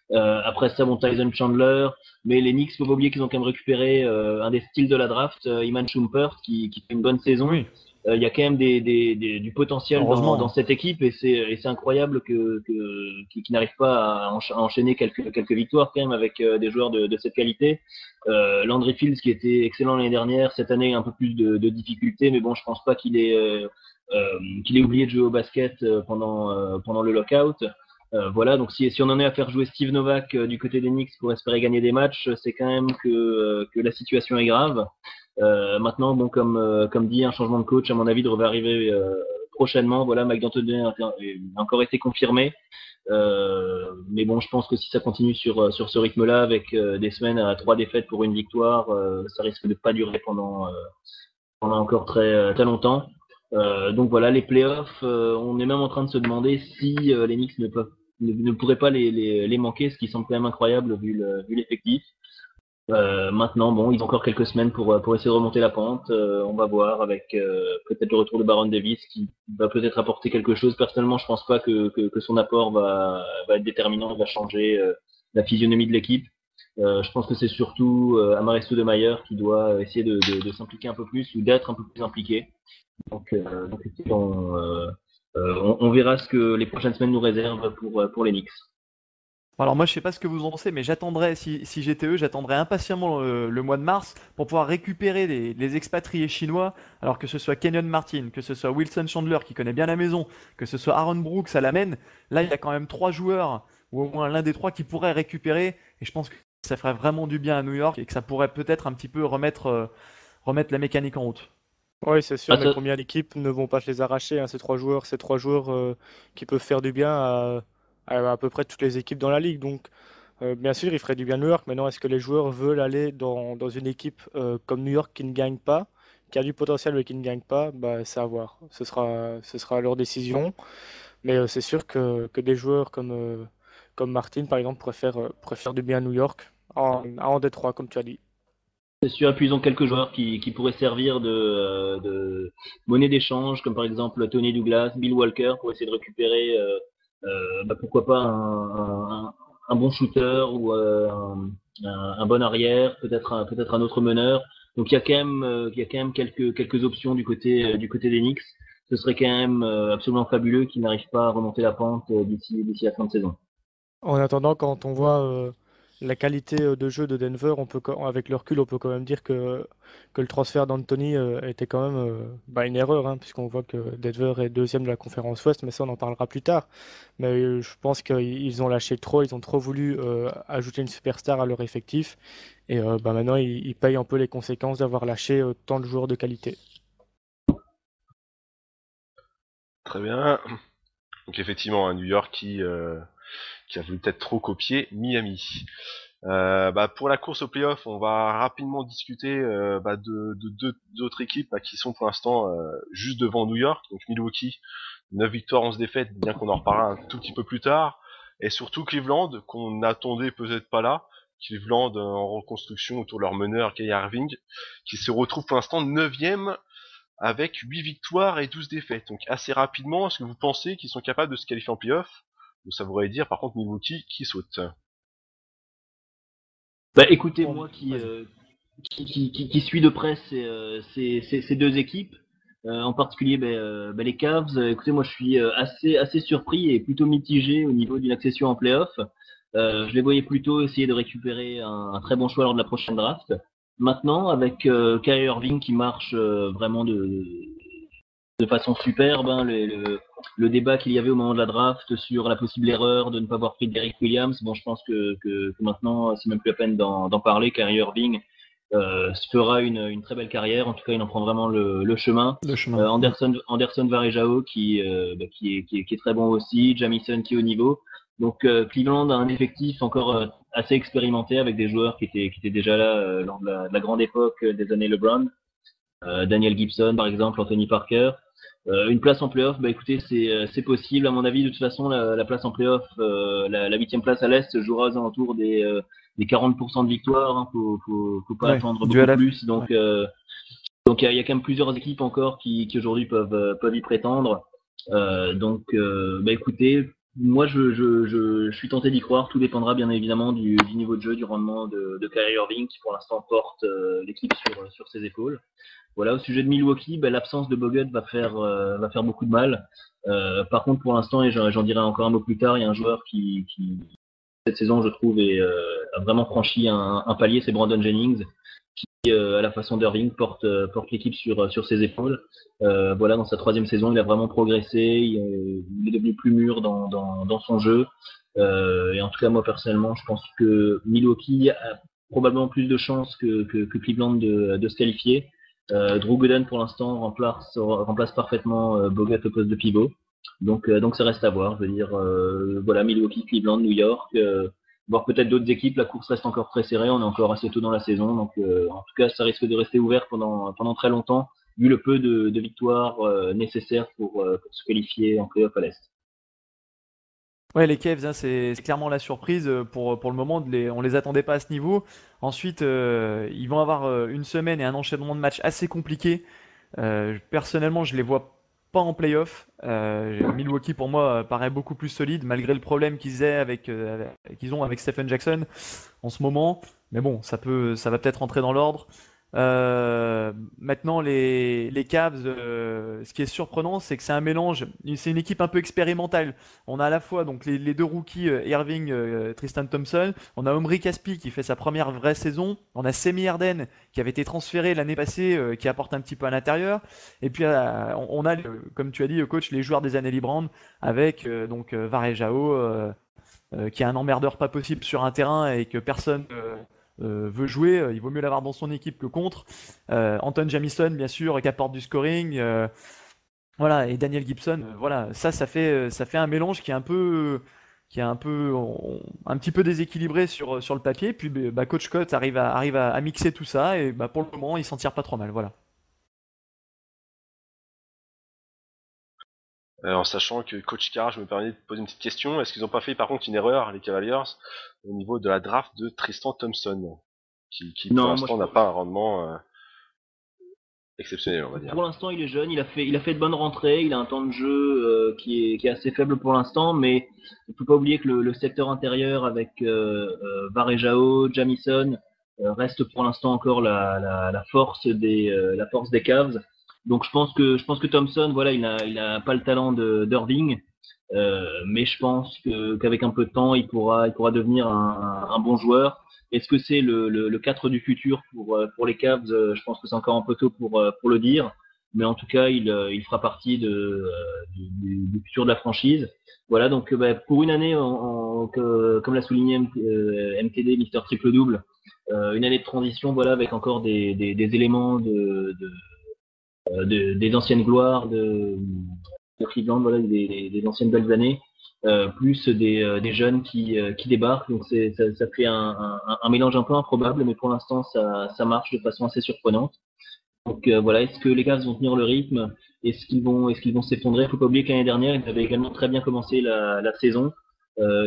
Après ça, bon, Tyson Chandler, mais les Knicks, faut pas oublier qu'ils ont quand même récupéré un des styles de la draft, Iman Shumpert, qui fait une bonne saison. Oui, Il y a quand même du potentiel dans heureusement. cette équipe et c'est incroyable qu'ils n'arrivent pas à enchaîner quelques victoires quand même avec des joueurs de cette qualité. Landry Fields qui était excellent l'année dernière, cette année un peu plus de difficultés, mais bon, je pense pas qu'il ait oublié de jouer au basket pendant le lockout. Voilà, donc si on en est à faire jouer Steve Novak du côté des Knicks pour espérer gagner des matchs, c'est quand même que la situation est grave. Maintenant, bon, comme dit, un changement de coach, à mon avis, devrait arriver prochainement. Voilà, Mike D'Antoni a encore été confirmé. Mais bon, je pense que si ça continue sur ce rythme-là, avec des semaines à 3 défaites pour une victoire, ça risque de pas durer pendant encore très longtemps. Donc voilà, les playoffs, on est même en train de se demander si les Knicks ne pourraient pas les manquer, ce qui semble quand même incroyable vu l'effectif. Maintenant, bon, ils ont encore quelques semaines pour essayer de remonter la pente. On va voir avec peut-être le retour de Baron Davis qui va peut-être apporter quelque chose. Personnellement, je pense pas que son apport va être déterminant, va changer la physionomie de l'équipe. Je pense que c'est surtout Amaris Stoudemire qui doit essayer de s'impliquer un peu plus ou d'être un peu plus impliqué. Donc on verra ce que les prochaines semaines nous réservent pour les Knicks. Alors moi je sais pas ce que vous en pensez, mais j'attendrais, si j'étais eux, j'attendrais impatiemment le mois de mars pour pouvoir récupérer les expatriés chinois, alors que ce soit Kenyon Martin, que ce soit Wilson Chandler qui connaît bien la maison, que ce soit Aaron Brooks à la main. Là il y a quand même 3 joueurs, ou au moins l'un des 3 qui pourrait récupérer, et je pense que ça ferait vraiment du bien à New York et que ça pourrait peut-être un petit peu remettre la mécanique en route. Oui, c'est sûr, Ah, mais ça, combien d'équipes ne vont pas se les arracher, hein, ces trois joueurs qui peuvent faire du bien à peu près toutes les équipes dans la ligue. Donc, bien sûr, ils feraient du bien à New York. Maintenant, est-ce que les joueurs veulent aller dans une équipe comme New York qui ne gagne pas, qui a du potentiel mais qui ne gagne pas? Bah, c'est à voir. Ce sera leur décision. Mais c'est sûr que des joueurs comme Martin, par exemple, préfèrent du bien à New York, en Détroit, comme tu as dit. c'est sûr, et puis ils ont quelques joueurs qui pourraient servir de monnaie d'échange, comme par exemple Tony Douglas, Bill Walker, pour essayer de récupérer, pourquoi pas un bon shooter ou un bon arrière, peut-être un autre meneur. Donc il y a quand même quelques options du côté des Knicks. Ce serait quand même absolument fabuleux qu'ils n'arrivent pas à remonter la pente d'ici la fin de saison. En attendant, quand on voit la qualité de jeu de Denver, avec le recul, on peut quand même dire que le transfert d'Anthony était quand même une erreur, hein, puisqu'on voit que Denver est deuxième de la conférence Ouest, mais ça on en parlera plus tard. Mais je pense qu'ils ont lâché trop, ils ont trop voulu ajouter une superstar à leur effectif, et maintenant ils payent un peu les conséquences d'avoir lâché tant de joueurs de qualité. Très bien. Donc effectivement, un New York qui a voulu peut-être trop copier Miami. Pour la course au playoff, on va rapidement discuter de deux d'autres équipes qui sont pour l'instant juste devant New York. Donc Milwaukee, 9 victoires, 11 défaites, bien qu'on en reparlera un tout petit peu plus tard. Et surtout Cleveland, qu'on n'attendait peut-être pas là. Cleveland en reconstruction autour de leur meneur Kyrie Irving, qui se retrouve pour l'instant 9ème avec 8 victoires et 12 défaites. Donc assez rapidement, est-ce que vous pensez qu'ils sont capables de se qualifier en playoff? Ou ça voudrait dire par contre Milwaukee qui saute? Bah écoutez, Bon, moi vas-y. qui suis de près ces deux équipes, en particulier les Cavs. Écoutez, moi je suis assez surpris et plutôt mitigé au niveau d'une accession en playoff. Je les voyais plutôt essayer de récupérer un très bon choix lors de la prochaine draft. Maintenant, avec Kyrie Irving qui marche vraiment de façon superbe, hein, le débat qu'il y avait au moment de la draft sur la possible erreur de ne pas avoir pris Derrick Williams, bon, je pense que maintenant, c'est même plus la peine d'en parler. Kyrie Irving se fera une très belle carrière. En tout cas, il en prend vraiment le chemin. Le chemin. Anderson Varejao qui est très bon aussi. Jamison qui est au niveau. Donc Cleveland a un effectif encore assez expérimenté avec des joueurs qui étaient déjà là lors de la grande époque des années LeBron. Daniel Gibson par exemple, Anthony Parker. Une place en playoff, bah écoutez, c'est possible. À mon avis, de toute façon, la place en playoff, la 8e place à l'Est se jouera aux alentours des 40% de victoire. Hein. Faut pas Ouais, attendre dû à beaucoup la... plus. ouais. Donc il y a quand même plusieurs équipes encore qui aujourd'hui peuvent y prétendre. Bah écoutez, moi je suis tenté d'y croire. Tout dépendra bien évidemment du niveau de jeu, du rendement de Kyrie Irving qui pour l'instant porte l'équipe sur ses épaules. Voilà, au sujet de Milwaukee, bah, l'absence de Bogut va faire beaucoup de mal. Par contre, pour l'instant, et j'en dirai encore un mot plus tard, il y a un joueur qui cette saison, je trouve, a vraiment franchi un palier, c'est Brandon Jennings, qui, à la façon d'Irving, porte l'équipe sur ses épaules. Voilà, dans sa 3e saison, il a vraiment progressé, il est devenu plus mûr dans son jeu. Et en tout cas, moi, personnellement, je pense que Milwaukee a probablement plus de chances que Cleveland de se qualifier. Drew Gooden, pour l'instant, remplace parfaitement Bogut au poste de pivot. Donc ça reste à voir. Je veux dire, voilà, Milwaukee, Cleveland, New York, voire peut-être d'autres équipes. La course reste encore très serrée. On est encore assez tôt dans la saison. Donc, en tout cas, ça risque de rester ouvert pendant très longtemps, vu le peu de victoires nécessaires pour se qualifier en playoff à l'Est. Ouais, les Cavs, hein, c'est clairement la surprise pour le moment. On les attendait pas à ce niveau. Ensuite, ils vont avoir une semaine et un enchaînement de matchs assez compliqué. Personnellement, je les vois pas en playoff. Milwaukee, pour moi, paraît beaucoup plus solide, malgré le problème qu'ils ont avec Stephen Jackson en ce moment. Mais bon, ça va peut-être rentrer dans l'ordre. Maintenant, les Cavs, ce qui est surprenant, c'est que c'est un mélange. C'est une équipe un peu expérimentale. On a à la fois donc les deux rookies, Irving, Tristan Thompson. On a Omri Caspi qui fait sa première vraie saison. On a Semi Harden qui avait été transféré l'année passée, qui apporte un petit peu à l'intérieur. Et puis on a, comme tu as dit, coach, les joueurs des années Librand avec Varejao, qui est un emmerdeur pas possible sur un terrain et que personne veut jouer. Il vaut mieux l'avoir dans son équipe que contre. Anton Jamison, bien sûr, qui apporte du scoring. Voilà, et Daniel Gibson, voilà, ça fait un mélange qui est un petit peu déséquilibré sur le papier. Puis bah, Coach Scott arrive à mixer tout ça et bah, pour le moment, il s'en tire pas trop mal. Voilà. En sachant que Coach Carr, je me permets de poser une petite question, est-ce qu'ils n'ont pas fait par contre une erreur, les Cavaliers, au niveau de la draft de Tristan Thompson, qui pour Non, moi l'instant n'a pas un rendement exceptionnel, on va dire. pour l'instant, il est jeune, il a fait de bonnes rentrées, il a un temps de jeu qui est assez faible pour l'instant, mais il ne faut pas oublier que le secteur intérieur avec Varejao, Jamison reste pour l'instant encore la force la force des Cavs. Donc je pense que Thompson, voilà, il a pas le talent d'Irving, mais je pense qu'avec un peu de temps, il pourra devenir un bon joueur. Est-ce que c'est le 4 du futur pour les Cavs? Je pense que c'est encore un peu tôt pour le dire, mais en tout cas, il fera partie du futur de la franchise. Voilà, donc bah, pour une année, comme l'a souligné MTD, Mister Triple Double, une année de transition, voilà, avec encore des éléments des anciennes gloires de Cleveland, voilà, des anciennes belles années, plus des jeunes qui débarquent. Donc ça fait un mélange un peu improbable, mais pour l'instant ça marche de façon assez surprenante. Donc voilà, est-ce que les Cavs vont tenir le rythme? Est-ce qu'ils vont s'effondrer? Il faut pas oublier que l'année dernière, ils avaient également très bien commencé la saison,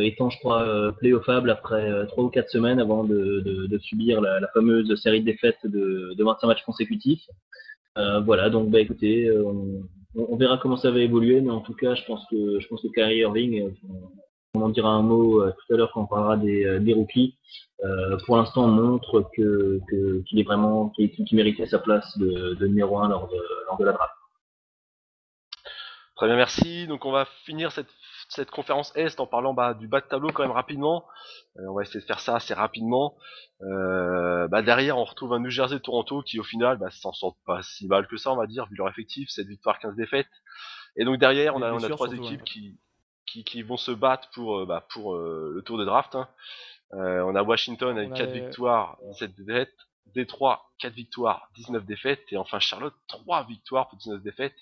étant, je crois, playoffable après 3 ou 4 semaines avant de subir la fameuse série de défaites de 25 matchs consécutifs. Voilà, donc bah écoutez, on verra comment ça va évoluer, mais en tout cas, je pense que Kyrie Irving, on en dira un mot tout à l'heure quand on parlera des rookies. Pour l'instant, on montre qu'il est vraiment qu'il méritait sa place de numéro 1 lors de la draft. Très bien, merci. Donc on va finir cette conférence Est en parlant du bas de tableau quand même rapidement. On va essayer de faire ça assez rapidement. Derrière, on retrouve un New Jersey Toronto qui au final s'en sort pas si mal que ça, on va dire, vu leur effectif, 7 victoires, 15 défaites. Et donc derrière, on Les a blessures trois surtout, équipes ouais. qui vont se battre pour le tour de draft. Hein. On a Washington avec On 4 avait victoires, 17 défaites. Détroit, 4 victoires, 19 défaites. Et enfin Charlotte, 3 victoires pour 19 défaites.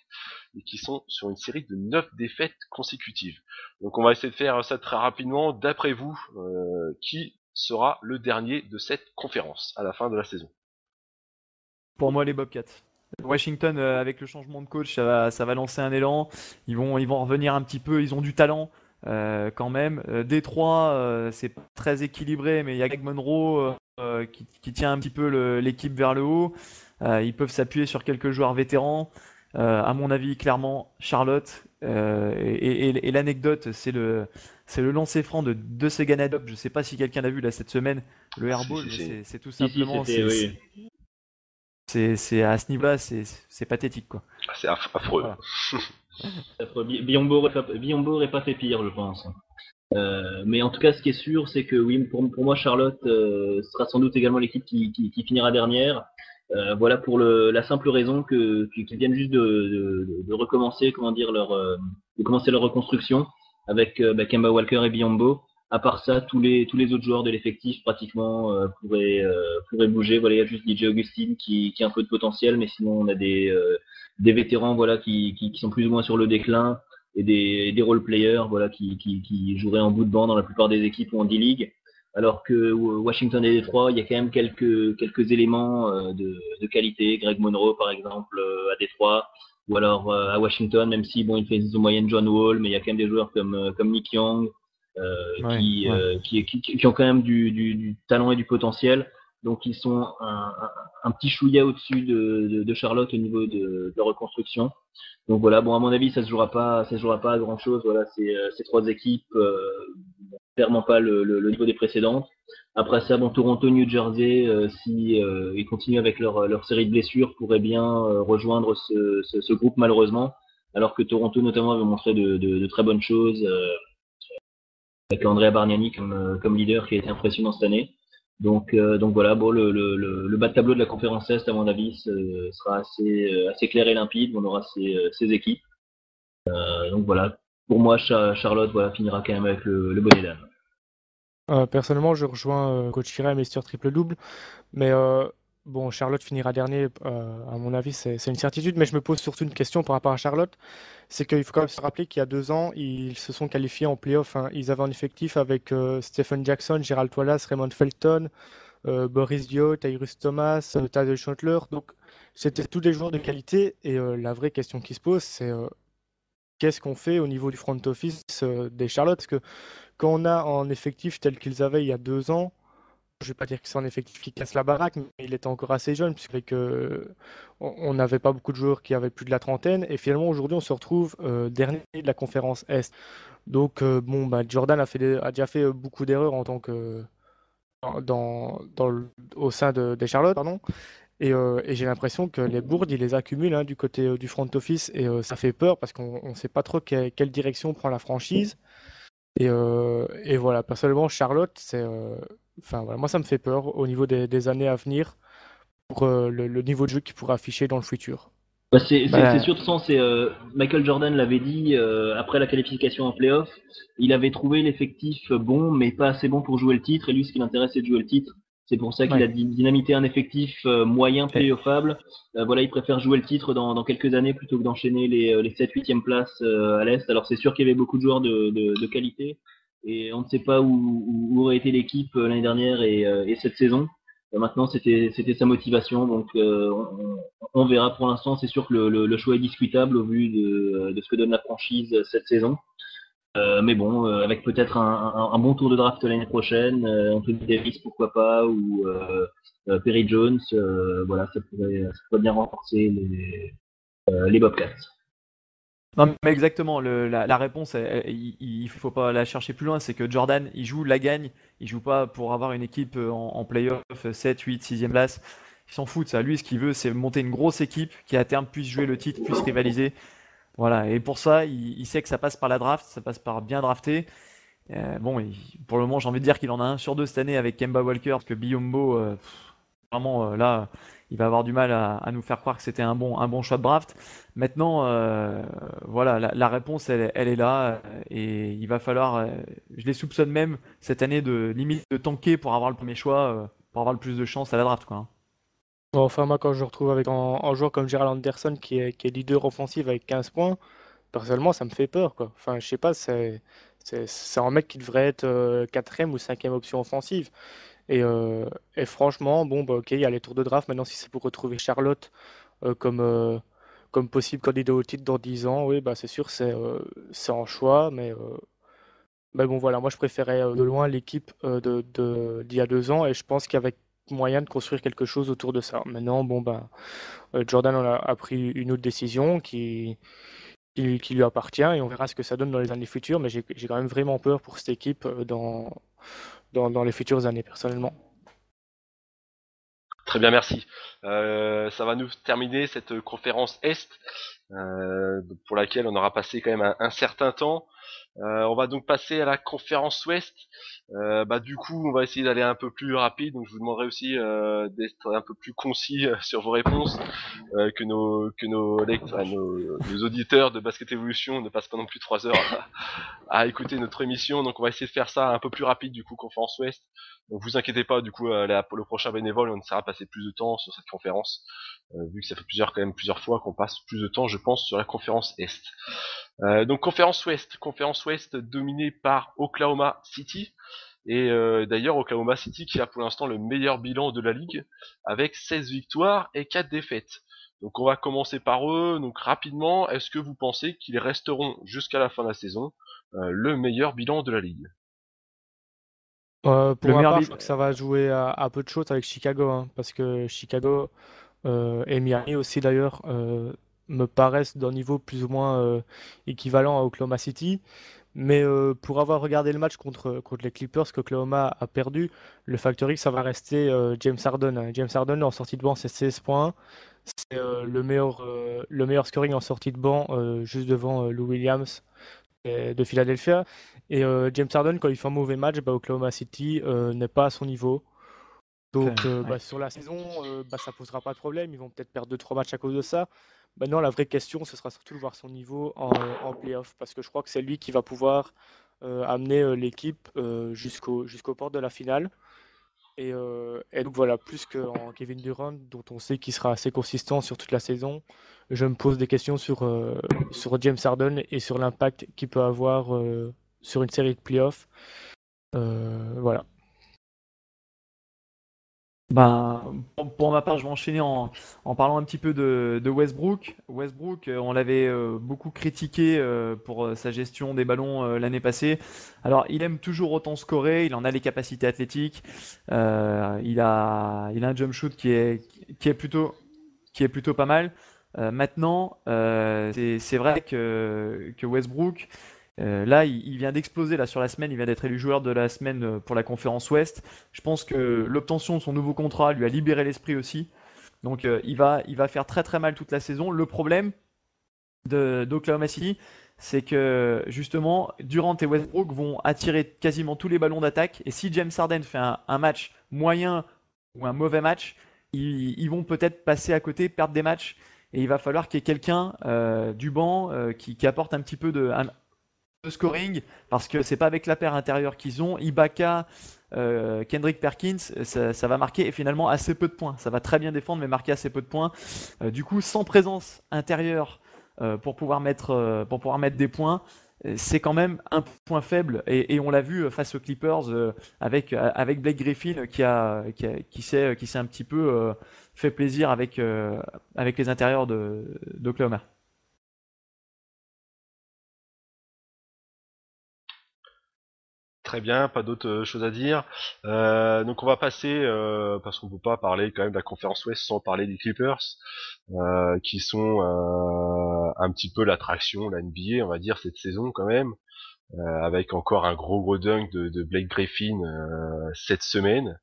Et qui sont sur une série de 9 défaites consécutives. Donc on va essayer de faire ça très rapidement. D'après vous, qui sera le dernier de cette conférence à la fin de la saison? Pour moi, les Bobcats. Washington, avec le changement de coach, ça va lancer un élan. Ils vont revenir un petit peu. Ils ont du talent quand même. Détroit, c'est pas très équilibré, mais il y a Greg Monroe qui tient un petit peu l'équipe vers le haut. Ils peuvent s'appuyer sur quelques joueurs vétérans. À mon avis, clairement, Charlotte. Et l'anecdote, c'est le lancer franc de Seguin Adop. Je ne sais pas si quelqu'un l'a vu là cette semaine, le airball, mais c'est tout Si, simplement, c'était, oui. c'est à ce niveau-là, c'est pathétique quoi. C'est affreux. Voilà. Biombo aurait pas fait pire, je pense. Mais en tout cas, ce qui est sûr, c'est que oui, pour moi, Charlotte sera sans doute également l'équipe qui finira dernière. Voilà pour la simple raison qu'ils viennent juste de recommencer, comment dire, de commencer leur reconstruction avec Kemba Walker et Biombo. À part ça, tous les autres joueurs de l'effectif pratiquement pourraient bouger. Voilà, il y a juste DJ Augustine qui a un peu de potentiel, mais sinon on a des vétérans voilà qui sont plus ou moins sur le déclin et des role players voilà qui joueraient en bout de banc dans la plupart des équipes ou en D-League. Alors que Washington et Détroit, il y a quand même quelques éléments de qualité. Greg Monroe, par exemple, à Détroit, ou alors à Washington, même si bon, il fait une moyenne John Wall, mais il y a quand même des joueurs comme Nick Young Ouais, ouais. qui ont quand même du talent et du potentiel. Donc ils sont un petit chouïa au-dessus de Charlotte au niveau de la reconstruction. Donc voilà, bon à mon avis ça se jouera pas à grand chose. Voilà, ces trois équipes clairement pas le niveau des précédentes. Après ça, bon Toronto, New Jersey, si ils continuent avec leur série de blessures, pourraient bien rejoindre ce groupe malheureusement. Alors que Toronto notamment avait montré de très bonnes choses avec Andrea Bargnani comme leader qui a été impressionnant cette année. Donc voilà, bon, le bas de tableau de la conférence Est, à mon avis, sera assez clair et limpide. On aura ces équipes. Donc voilà, pour moi, Charlotte voilà, finira quand même avec le bonnet d'âne. Personnellement, je rejoins Coach Ira et Mister Triple Double, mais bon, Charlotte finira dernier, à mon avis, c'est une certitude, mais je me pose surtout une question par rapport à Charlotte, c'est qu'il faut quand même se rappeler qu'il y a 2 ans, ils se sont qualifiés en playoff, hein. Ils avaient un effectif avec Stephen Jackson, Gerald Wallace, Raymond Felton, Boris Dio, Tyrus Thomas, Tadeusz Schottler, donc c'était tous des joueurs de qualité, et la vraie question qui se pose, c'est qu'est-ce qu'on fait au niveau du front office des Charlotte? Parce que quand on a un effectif tel qu'ils avaient il y a 2 ans, je ne vais pas dire que c'est un effectif qui casse la baraque, mais il était encore assez jeune, puisque on n'avait pas beaucoup de joueurs qui avaient plus de la trentaine. Et finalement, aujourd'hui, on se retrouve dernier de la conférence Est. Donc, bon, Jordan a déjà fait beaucoup d'erreurs en tant que au sein des Charlotte, pardon. Et j'ai l'impression que les bourdes, ils les accumulent hein, du côté du front office. Et ça fait peur parce qu'on ne sait pas trop quelle direction prend la franchise. Et voilà, personnellement, Charlotte, enfin, voilà, moi, ça me fait peur au niveau des années à venir pour le niveau de jeu qu'il pourra afficher dans le futur. Bah, c'est Bah, sûr, de toute façon, Michael Jordan l'avait dit après la qualification en playoff, il avait trouvé l'effectif bon, mais pas assez bon pour jouer le titre. Et lui, ce qui l'intéresse, c'est de jouer le titre. C'est pour ça qu'il a ouais. dynamité un effectif moyen Et- playoffable. Voilà, il préfère jouer le titre dans quelques années plutôt que d'enchaîner les 7-8e places à l'Est. Alors c'est sûr qu'il y avait beaucoup de joueurs de qualité et on ne sait pas où aurait été l'équipe l'année dernière et cette saison. Maintenant, c'était sa motivation, donc on verra. Pour l'instant, c'est sûr que le choix est discutable au vu de ce que donne la franchise cette saison. Mais bon, avec peut-être un bon tour de draft l'année prochaine, Anthony Davis pourquoi pas, ou Perry Jones, voilà, ça pourrait bien renforcer les Bobcats. Non, mais exactement, la réponse, il faut pas la chercher plus loin, c'est que Jordan, il joue la gagne, il joue pas pour avoir une équipe en playoff 7, 8, 6e place. Il s'en fout de ça. Lui, ce qu'il veut, c'est monter une grosse équipe qui à terme puisse jouer le titre, puisse rivaliser. Voilà, et pour ça, il sait que ça passe par la draft, ça passe par bien drafter. Bon, pour le moment, j'ai envie de dire qu'il en a un sur deux cette année avec Kemba Walker, parce que Biyombo, vraiment, là, il va avoir du mal à nous faire croire que c'était un bon choix de draft. Maintenant, voilà, la réponse, elle est là, et il va falloir, je les soupçonne même cette année de limite de tanker pour avoir le premier choix, pour avoir le plus de chance à la draft, quoi, hein. Bon, enfin, moi, quand je retrouve avec un joueur comme Gerald Anderson qui est leader offensif avec 15 points, personnellement, ça me fait peur, quoi. Enfin, je sais pas, c'est un mec qui devrait être quatrième ou cinquième option offensive. Et, euh, et franchement, bon, bah, ok, il y a les tours de draft. Maintenant, si c'est pour retrouver Charlotte comme possible candidat au titre dans 10 ans, oui, bah, c'est sûr, c'est un choix. Mais bon, voilà, moi, je préférais de loin l'équipe d'il y a 2 ans. Et je pense qu'avec moyen de construire quelque chose autour de ça. Maintenant, bon, bah, Jordan a pris une autre décision qui lui appartient et on verra ce que ça donne dans les années futures. Mais j'ai quand même vraiment peur pour cette équipe dans les futures années, personnellement. Très bien, merci. Ça va nous terminer cette conférence Est, pour laquelle on aura passé quand même un certain temps. On va donc passer à la conférence Ouest. Du coup, on va essayer d'aller un peu plus rapide. Donc, je vous demanderai aussi d'être un peu plus concis sur vos réponses, nos auditeurs de Basket Evolution ne passent pas non plus 3 heures à écouter notre émission. Donc, on va essayer de faire ça un peu plus rapide du coup, conférence Ouest. Donc, vous inquiétez pas. Du coup, pour le prochain bénévole, on essaiera de passer plus de temps sur cette conférence, vu que ça fait plusieurs fois qu'on passe plus de temps, je pense, sur la conférence Est. Donc conférence Ouest dominée par Oklahoma City. Et d'ailleurs Oklahoma City qui a pour l'instant le meilleur bilan de la ligue avec 16 victoires et 4 défaites. Donc on va commencer par eux. Donc rapidement, est-ce que vous pensez qu'ils resteront jusqu'à la fin de la saison le meilleur bilan de la ligue? Pour Le ma meilleur part, je bid. crois que ça va jouer à peu de choses avec Chicago, hein, parce que Chicago et Miami aussi d'ailleurs me paraissent d'un niveau plus ou moins équivalent à Oklahoma City. Mais pour avoir regardé le match contre les Clippers qu'Oklahoma a perdu, le facteur X, ça va rester James Harden, hein. James Harden en sortie de banc, c'est 16 points. C'est le meilleur scoring en sortie de banc, juste devant Lou Williams de Philadelphia. Et James Harden, quand il fait un mauvais match, bah, Oklahoma City n'est pas à son niveau. Donc Ouais. sur la saison, ça posera pas de problème. Ils vont peut-être perdre 2-3 matchs à cause de ça. Maintenant, la vraie question, ce sera surtout de voir son niveau en playoff. Parce que je crois que c'est lui qui va pouvoir amener l'équipe jusqu'aux portes de la finale. Et donc voilà, plus qu'en Kevin Durant, dont on sait qu'il sera assez consistant sur toute la saison, je me pose des questions sur James Harden et sur l'impact qu'il peut avoir sur une série de playoffs. Voilà. Pour ma part, je vais enchaîner en parlant un petit peu de Westbrook. Westbrook, on l'avait beaucoup critiqué pour sa gestion des ballons l'année passée. Alors, il aime toujours autant scorer, il en a les capacités athlétiques, il a un jump shoot qui est plutôt pas mal. Maintenant, c'est vrai que Westbrook, là, il vient d'exploser là sur la semaine. Il vient d'être élu joueur de la semaine pour la conférence Ouest. Je pense que l'obtention de son nouveau contrat lui a libéré l'esprit aussi. Donc, il va faire très très mal toute la saison. Le problème d'Oklahoma City, c'est que justement, Durant et Westbrook vont attirer quasiment tous les ballons d'attaque. Et si James Harden fait un match moyen ou un mauvais match, ils vont peut-être passer à côté, perdre des matchs. Et il va falloir qu'il y ait quelqu'un du banc qui apporte un petit peu de scoring, parce que c'est pas avec la paire intérieure qu'ils ont. Ibaka, Kendrick Perkins, ça va marquer et finalement assez peu de points. Ça va très bien défendre, mais marquer assez peu de points. Du coup, sans présence intérieure pour pouvoir mettre des points, c'est quand même un point faible. Et on l'a vu face aux Clippers avec Blake Griffin qui s'est un petit peu fait plaisir avec les intérieurs d'Oklahoma. Très bien, pas d'autres choses à dire. Donc on va passer, parce qu'on peut pas parler quand même de la conférence Ouest sans parler des Clippers, qui sont un petit peu l'attraction, la NBA, on va dire, cette saison quand même, avec encore un gros dunk de Blake Griffin cette semaine,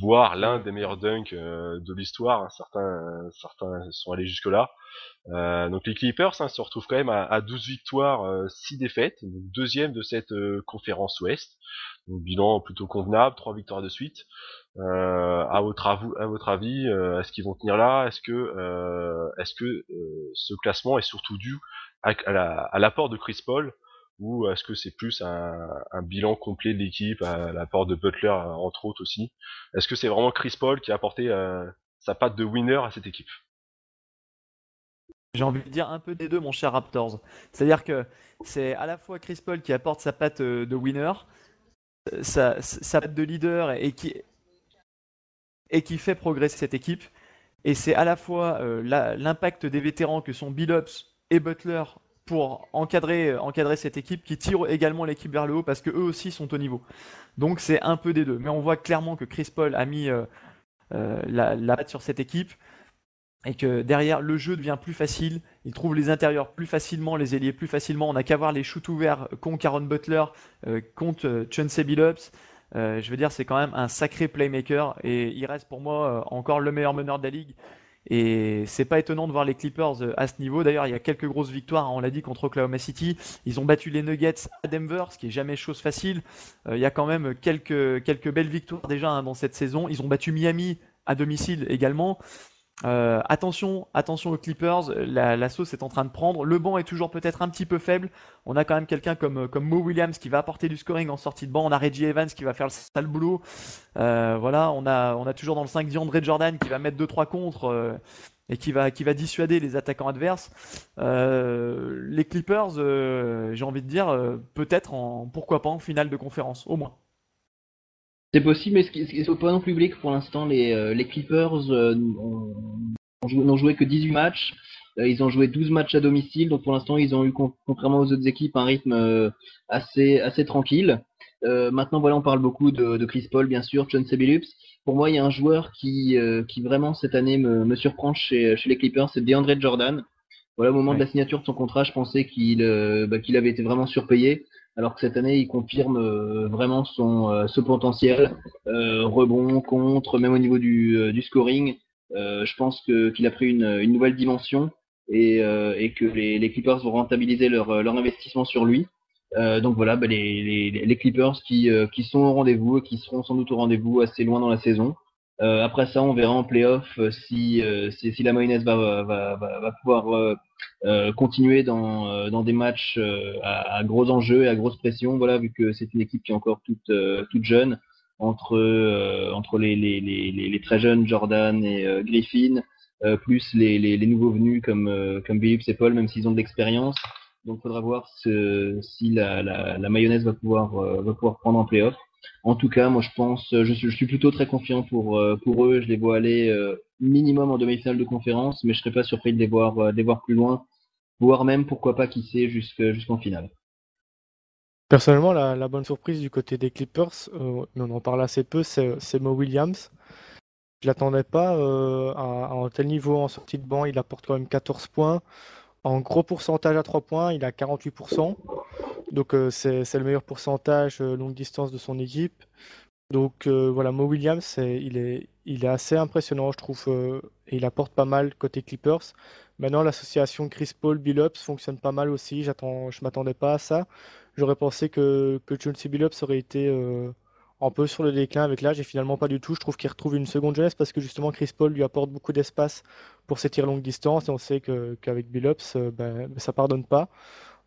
voire l'un des meilleurs dunks de l'histoire. Hein, certains sont allés jusque-là. Donc les Clippers se retrouvent quand même à 12 victoires, 6 défaites, donc deuxième de cette conférence Ouest. Donc bilan plutôt convenable, 3 victoires de suite. À votre avis, est-ce qu'ils vont tenir là? Est-ce que ce classement est surtout dû à l'apport de Chris Paul, ou est-ce que c'est plus un bilan complet de l'équipe, à l'apport de Butler entre autres aussi? Est-ce que c'est vraiment Chris Paul qui a apporté sa patte de winner à cette équipe? J'ai envie de dire un peu des deux, mon cher Raptors. C'est-à-dire que c'est à la fois Chris Paul qui apporte sa patte de winner, sa patte de leader et qui fait progresser cette équipe. Et c'est à la fois l'impact des vétérans que sont Billups et Butler pour encadrer cette équipe qui tire également l'équipe vers le haut parce qu'eux aussi sont au niveau. Donc c'est un peu des deux. Mais on voit clairement que Chris Paul a mis la patte sur cette équipe et que derrière le jeu devient plus facile, il trouve les intérieurs plus facilement, les ailiers plus facilement, on n'a qu'à voir les shoots ouverts contre Aaron Butler, contre Chauncey Billups. Je veux dire, c'est quand même un sacré playmaker et il reste pour moi encore le meilleur meneur de la ligue. Et c'est pas étonnant de voir les Clippers à ce niveau. D'ailleurs, il y a quelques grosses victoires, hein, on l'a dit, contre Oklahoma City. Ils ont battu les Nuggets à Denver, ce qui est jamais chose facile. Il y a quand même quelques belles victoires déjà, hein, dans cette saison. Ils ont battu Miami à domicile également. Attention aux Clippers, la sauce est en train de prendre. Le banc est toujours peut-être un petit peu faible. On a quand même quelqu'un comme Mo Williams qui va apporter du scoring en sortie de banc. On a Reggie Evans qui va faire le sale boulot. Voilà, on a toujours dans le 5 André Jordan qui va mettre 2-3 contre et qui va dissuader les attaquants adverses. Les Clippers, j'ai envie de dire, peut-être pourquoi pas en finale de conférence, au moins. C'est possible, mais il ne faut pas non plus oublier que pour l'instant, les Clippers n'ont joué que 18 matchs. Ils ont joué 12 matchs à domicile, donc pour l'instant, ils ont eu, contrairement aux autres équipes, un rythme assez tranquille. Maintenant, voilà, on parle beaucoup de Chris Paul, bien sûr, Chauncey Billups. Pour moi, il y a un joueur qui vraiment, cette année, me surprend chez les Clippers, c'est DeAndre Jordan. Voilà, au moment de la signature de son contrat, je pensais qu'il avait été vraiment surpayé, alors que cette année, il confirme vraiment ce potentiel, rebond, contre, même au niveau du scoring. Je pense qu'il a pris une nouvelle dimension et que les Clippers vont rentabiliser leur investissement sur lui. Donc voilà, les Clippers qui sont au rendez-vous et qui seront sans doute au rendez-vous assez loin dans la saison. Après ça, on verra en playoff si la mayonnaise va pouvoir continuer dans des matchs à gros enjeux et à grosse pression. Voilà, vu que c'est une équipe qui est encore toute jeune, entre les très jeunes Jordan et Griffin, plus les nouveaux venus comme Billups et Paul, même s'ils ont de l'expérience. Donc, il faudra voir si la mayonnaise va pouvoir prendre en playoff. En tout cas, moi, je suis plutôt très confiant pour eux. Je les vois aller minimum en demi-finale de conférence, mais je serais pas surpris de les voir plus loin, voire même, pourquoi pas, qui sait, jusqu'en finale. Personnellement, la bonne surprise du côté des Clippers, mais on en parle assez peu, c'est Mo Williams. Je l'attendais pas à un tel niveau en sortie de banc. Il apporte quand même 14 points. En gros pourcentage à 3 points, il a 48%. Donc c'est le meilleur pourcentage longue distance de son équipe. Donc voilà, Mo Williams, il est assez impressionnant, je trouve, et il apporte pas mal côté Clippers. Maintenant, l'association Chris Paul Billups fonctionne pas mal aussi. Je m'attendais pas à ça. J'aurais pensé que Chauncey Billups aurait été un peu sur le déclin avec l'âge, et finalement pas du tout. Je trouve qu'il retrouve une seconde jeunesse parce que justement Chris Paul lui apporte beaucoup d'espace pour ses tirs longue distance, et on sait qu'avec Billups, ça pardonne pas.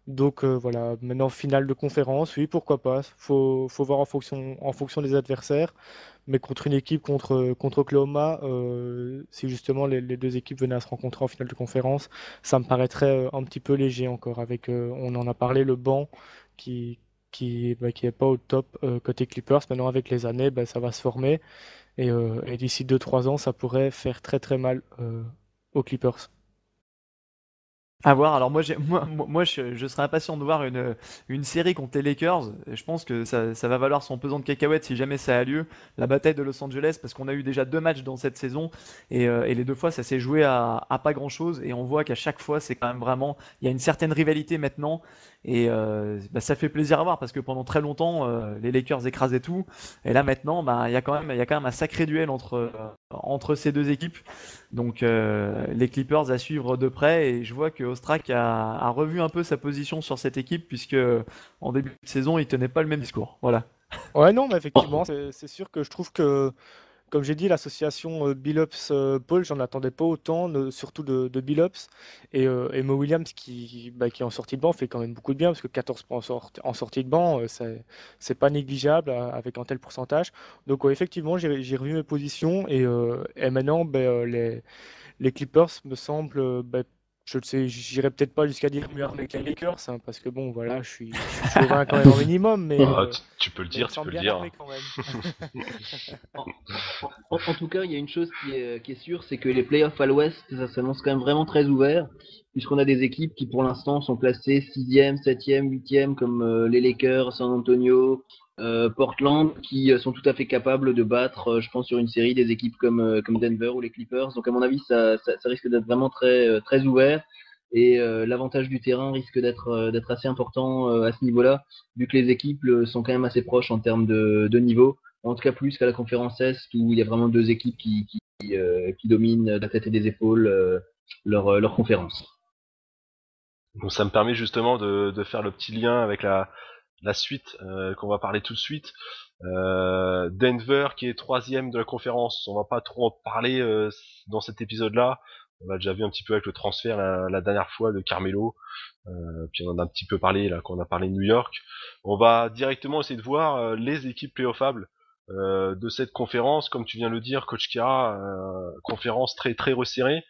Donc voilà, maintenant finale de conférence, oui, pourquoi pas. Faut voir en fonction des adversaires. Mais contre une équipe contre Oklahoma, si justement les deux équipes venaient à se rencontrer en finale de conférence, ça me paraîtrait un petit peu léger encore. On en a parlé, le banc qui est pas au top côté Clippers. Maintenant, avec les années, ça va se former. Et d'ici 2-3 ans, ça pourrait faire très très mal aux Clippers. À voir. Alors moi, je serais impatient de voir une série contre les Lakers. Je pense que ça va valoir son pesant de cacahuètes si jamais ça a lieu. La bataille de Los Angeles, parce qu'on a eu déjà 2 matchs dans cette saison et les 2 fois ça s'est joué à pas grand-chose et on voit qu'à chaque fois c'est quand même vraiment il y a une certaine rivalité maintenant et bah, ça fait plaisir à voir parce que pendant très longtemps les Lakers écrasaient tout et là maintenant bah, il y a quand même un sacré duel entre ces deux équipes. Donc les Clippers à suivre de près et je vois que Ostrak a revu un peu sa position sur cette équipe puisque en début de saison il tenait pas le même discours. Voilà. Ouais, non, mais effectivement, c'est sûr que je trouve que, comme j'ai dit, l'association Billups-Paul, j'en attendais pas autant, surtout de Billups. Et Mo Williams, qui est en sortie de banc, fait quand même beaucoup de bien, parce que 14 points en sortie de banc, c'est pas négligeable avec un tel pourcentage. Donc, ouais, effectivement, j'ai revu mes positions, et maintenant, les Clippers me semblent, je ne sais, j'irai peut-être pas jusqu'à dire mieux avec les Lakers, hein, parce que bon, voilà, je suis chauvin quand même au minimum, Tu peux le mais ils me dire, tu peux semblent le bien dire. armés quand même. En, en tout cas, il y a une chose qui est sûre, c'est que les playoffs à l'Ouest, ça s'annonce quand même vraiment très ouvert, puisqu'on a des équipes qui pour l'instant sont classées 6e, 7e, 8e, comme les Lakers, San Antonio, Portland, qui sont tout à fait capables de battre, je pense, sur une série des équipes comme Denver ou les Clippers. Donc à mon avis, ça risque d'être vraiment très ouvert. Et l'avantage du terrain risque d'être assez important à ce niveau-là, vu que les équipes sont quand même assez proches en termes de niveau. En tout cas, plus qu'à la conférence Est, où il y a vraiment deux équipes qui dominent de la tête et des épaules leur conférence. Donc ça me permet justement de faire le petit lien avec la suite qu'on va parler tout de suite. Denver qui est troisième de la conférence, on va pas trop en parler dans cet épisode-là. On l'a déjà vu un petit peu avec le transfert la dernière fois de Carmelo. Puis on en a un petit peu parlé là quand on a parlé de New York. On va directement essayer de voir les équipes playoffables de cette conférence. Comme tu viens de le dire, Coach Kira, conférence très très resserrée.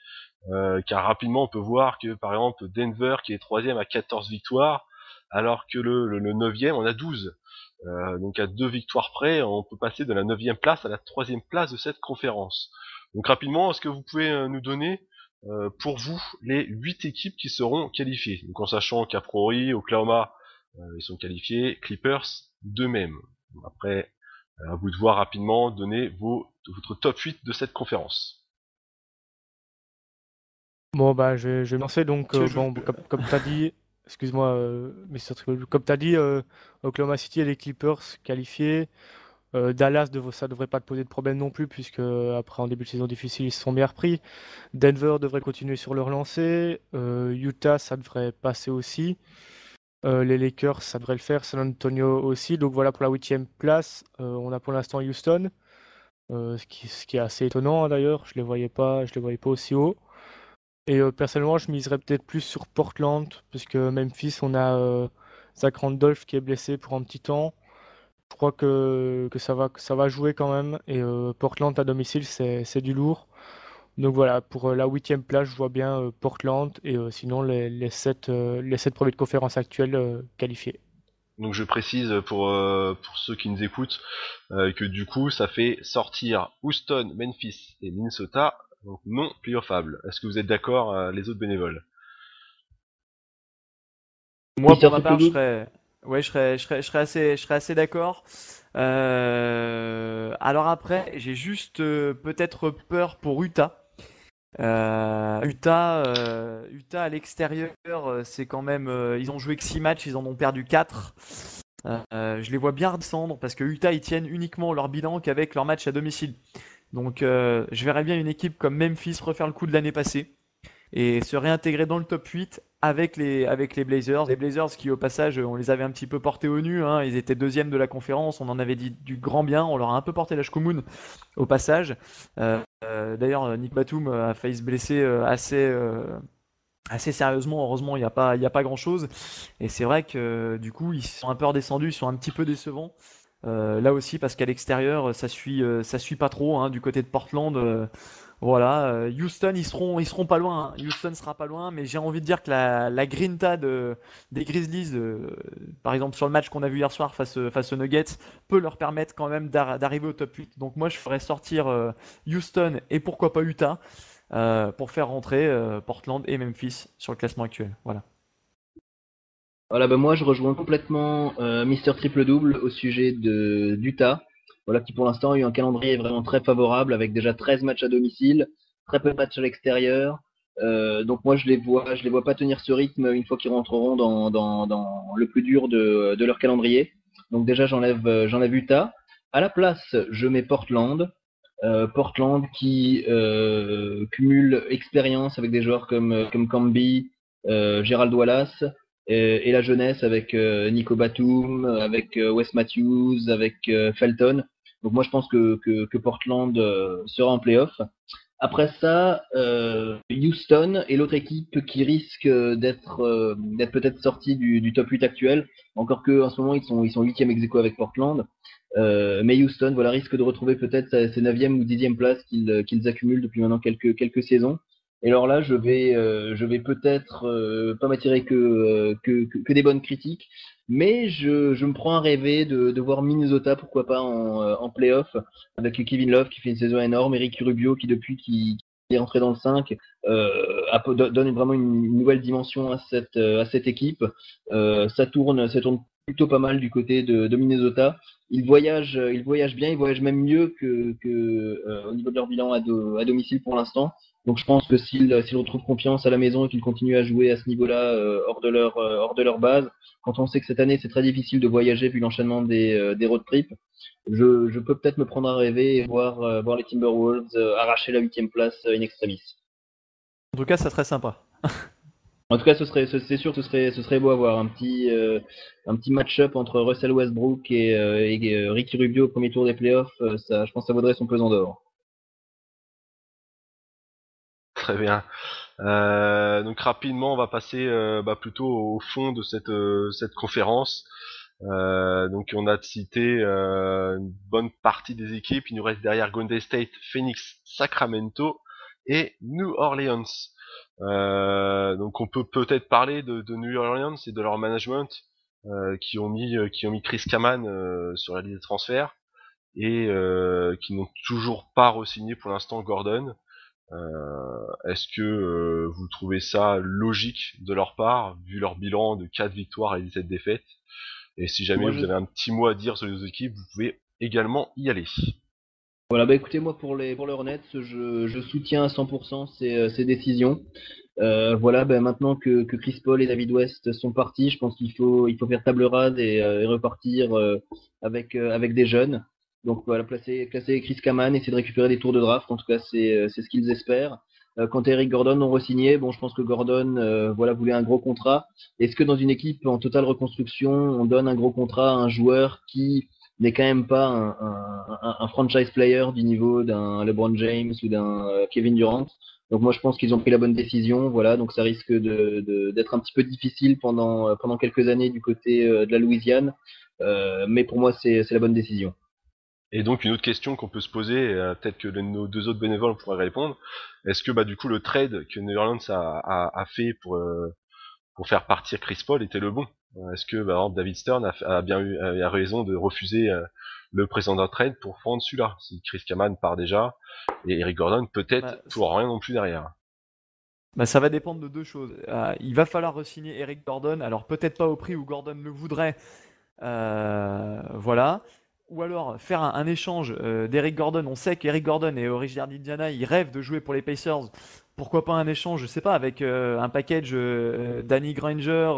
Car rapidement on peut voir que par exemple Denver qui est troisième a 14 victoires, alors que le 9e on a 12. Donc à 2 victoires près, on peut passer de la 9e place à la 3e place de cette conférence. Donc rapidement, est-ce que vous pouvez nous donner pour vous les 8 équipes qui seront qualifiées? Donc en sachant qu'à priori, Oklahoma, ils sont qualifiés, Clippers, d'eux-mêmes. Après, à vous de voir rapidement, donner votre top 8 de cette conférence. Bon, bah, je vais me lancer. Donc, Tu veux- bon, comme tu as dit, excuse-moi, Mr. Triple, comme tu as dit, Oklahoma City et les Clippers qualifiés. Dallas, ça devrait pas te poser de problème non plus, puisque après en début de saison difficile, ils se sont bien repris. Denver devrait continuer sur leur lancée. Utah, ça devrait passer aussi. Les Lakers, ça devrait le faire. San Antonio aussi. Donc voilà pour la 8e place. On a pour l'instant Houston, ce qui est assez étonnant hein, d'ailleurs. Je les voyais pas aussi haut. Et personnellement, je miserais peut-être plus sur Portland, puisque Memphis, on a Zach Randolph qui est blessé pour un petit temps. Je crois que ça va jouer quand même. Et Portland à domicile, c'est du lourd. Donc voilà, pour la 8e place, je vois bien Portland et sinon les sept premiers de conférence actuels qualifiés. Donc je précise pour ceux qui nous écoutent que du coup ça fait sortir Houston, Memphis et Minnesota, donc non playoffables. Est-ce que vous êtes d'accord les autres bénévoles? Moi Mister pour ma part, Triple je Double. serais ouais, je serais assez d'accord. Alors après, j'ai juste peut-être peur pour Utah. Utah à l'extérieur, c'est quand même. Ils ont joué que 6 matchs, ils en ont perdu 4. Je les vois bien redescendre parce que Utah, ils tiennent uniquement leur bilan qu'avec leur match à domicile. Donc, je verrais bien une équipe comme Memphis refaire le coup de l'année passée et se réintégrer dans le top 8 avec les Blazers. Les Blazers qui, au passage, on les avait un petit peu portés au nu, hein. Ils étaient deuxième de la conférence, on en avait dit du grand bien, on leur a un peu porté la chkoumoun au passage. D'ailleurs, Nick Batum a failli se blesser assez sérieusement. Heureusement, il y a pas grand-chose. Et c'est vrai que du coup, ils sont un peu redescendus, ils sont un petit peu décevants. Là aussi, parce qu'à l'extérieur, ça suit pas trop hein, du côté de Portland. Voilà, Houston, ils seront pas loin, hein. Houston sera pas loin, mais j'ai envie de dire que la grinta des Grizzlies, par exemple sur le match qu'on a vu hier soir face aux Nuggets, peut leur permettre quand même d'arriver au top 8. Donc moi, je ferais sortir Houston et pourquoi pas Utah. pour faire rentrer Portland et Memphis sur le classement actuel. Voilà. Voilà, bah moi je rejoins complètement Mister Triple Double au sujet d'Utah. Voilà, qui pour l'instant a eu un calendrier vraiment très favorable avec déjà 13 matchs à domicile, très peu de matchs à l'extérieur. Donc moi je les vois pas tenir ce rythme une fois qu'ils rentreront dans le plus dur de leur calendrier. Donc déjà j'enlève Utah. À la place, je mets Portland. Portland qui cumule expérience avec des joueurs comme Camby, Gerald Wallace et la jeunesse avec Nico Batum, avec Wes Matthews, avec Felton. Donc moi je pense que Portland sera en playoff. Après ça, Houston est l'autre équipe qui risque d'être peut-être sortie du top 8 actuel. Encore que en ce moment ils sont 8e ex aequo avec Portland. Mais Houston voilà, risque de retrouver peut-être ses 9e ou 10e places qu'ils accumulent depuis maintenant quelques saisons. Et alors là, je vais peut-être pas m'attirer que des bonnes critiques, mais je me prends à rêver de voir Minnesota, pourquoi pas en playoff, avec Kevin Love qui fait une saison énorme, Eric Rubio qui depuis qu'il est rentré dans le 5 donne vraiment une nouvelle dimension à cette équipe. Ça tourne plutôt pas mal du côté de Minnesota. Ils voyagent bien, ils voyagent même mieux que au niveau de leur bilan à domicile pour l'instant. Donc je pense que s'ils retrouvent confiance à la maison et qu'ils continuent à jouer à ce niveau-là hors de leur base, quand on sait que cette année c'est très difficile de voyager vu l'enchaînement des road trips, je peux peut-être me prendre à rêver et voir les Timberwolves arracher la 8e place in extremis. En tout cas, ça serait sympa. En tout cas, c'est sûr, ce serait beau à voir un petit match-up entre Russell Westbrook et Ricky Rubio au premier tour des playoffs. Ça, je pense que ça vaudrait son pesant d'or. Très bien. Donc rapidement, on va passer plutôt au fond de cette conférence. Donc on a cité une bonne partie des équipes. Il nous reste derrière Golden State, Phoenix, Sacramento et New Orleans. Donc on peut peut-être parler de New Orleans et de leur management qui ont mis Chris Kaman sur la liste des transferts et qui n'ont toujours pas re-signé pour l'instant Gordon. Est-ce que vous trouvez ça logique de leur part, vu leur bilan de 4 victoires et 17 défaites? Et si jamais vous avez un petit mot à dire sur les autres équipes, vous pouvez également y aller. Voilà, bah écoutez, moi pour les Hornets, je soutiens à 100% ces décisions. Voilà, bah maintenant que Chris Paul et David West sont partis, je pense qu'il faut faire table rase et repartir avec des jeunes. Donc voilà, placer Chris Kaman, essayer de récupérer des tours de draft. En tout cas, c'est ce qu'ils espèrent. Quant à Eric Gordon non re-signé, bon, je pense que Gordon voilà voulait un gros contrat. Est-ce que dans une équipe en totale reconstruction, on donne un gros contrat à un joueur qui n'est quand même pas un franchise player du niveau d'un LeBron James ou d'un Kevin Durant? Donc moi je pense qu'ils ont pris la bonne décision, voilà, donc ça risque d'être un petit peu difficile pendant quelques années du côté de la Louisiane, mais pour moi c'est la bonne décision. Et donc une autre question qu'on peut se poser, peut-être que nos deux autres bénévoles pourraient répondre, est-ce que du coup le trade que New Orleans a fait pour faire partir Chris Paul était le bon? Est-ce que par exemple David Stern a raison de refuser le précédent trade pour prendre celui-là? Si Chris Kaman part déjà, et Eric Gordon peut-être pour rien non plus derrière. Ça va dépendre de deux choses. Il va falloir re-signer Eric Gordon, alors peut-être pas au prix où Gordon le voudrait, voilà. Ou alors faire un échange d'Eric Gordon. On sait qu'Eric Gordon est originaire d'Indiana, il rêve de jouer pour les Pacers. Pourquoi pas un échange, je sais pas, avec un package Danny Granger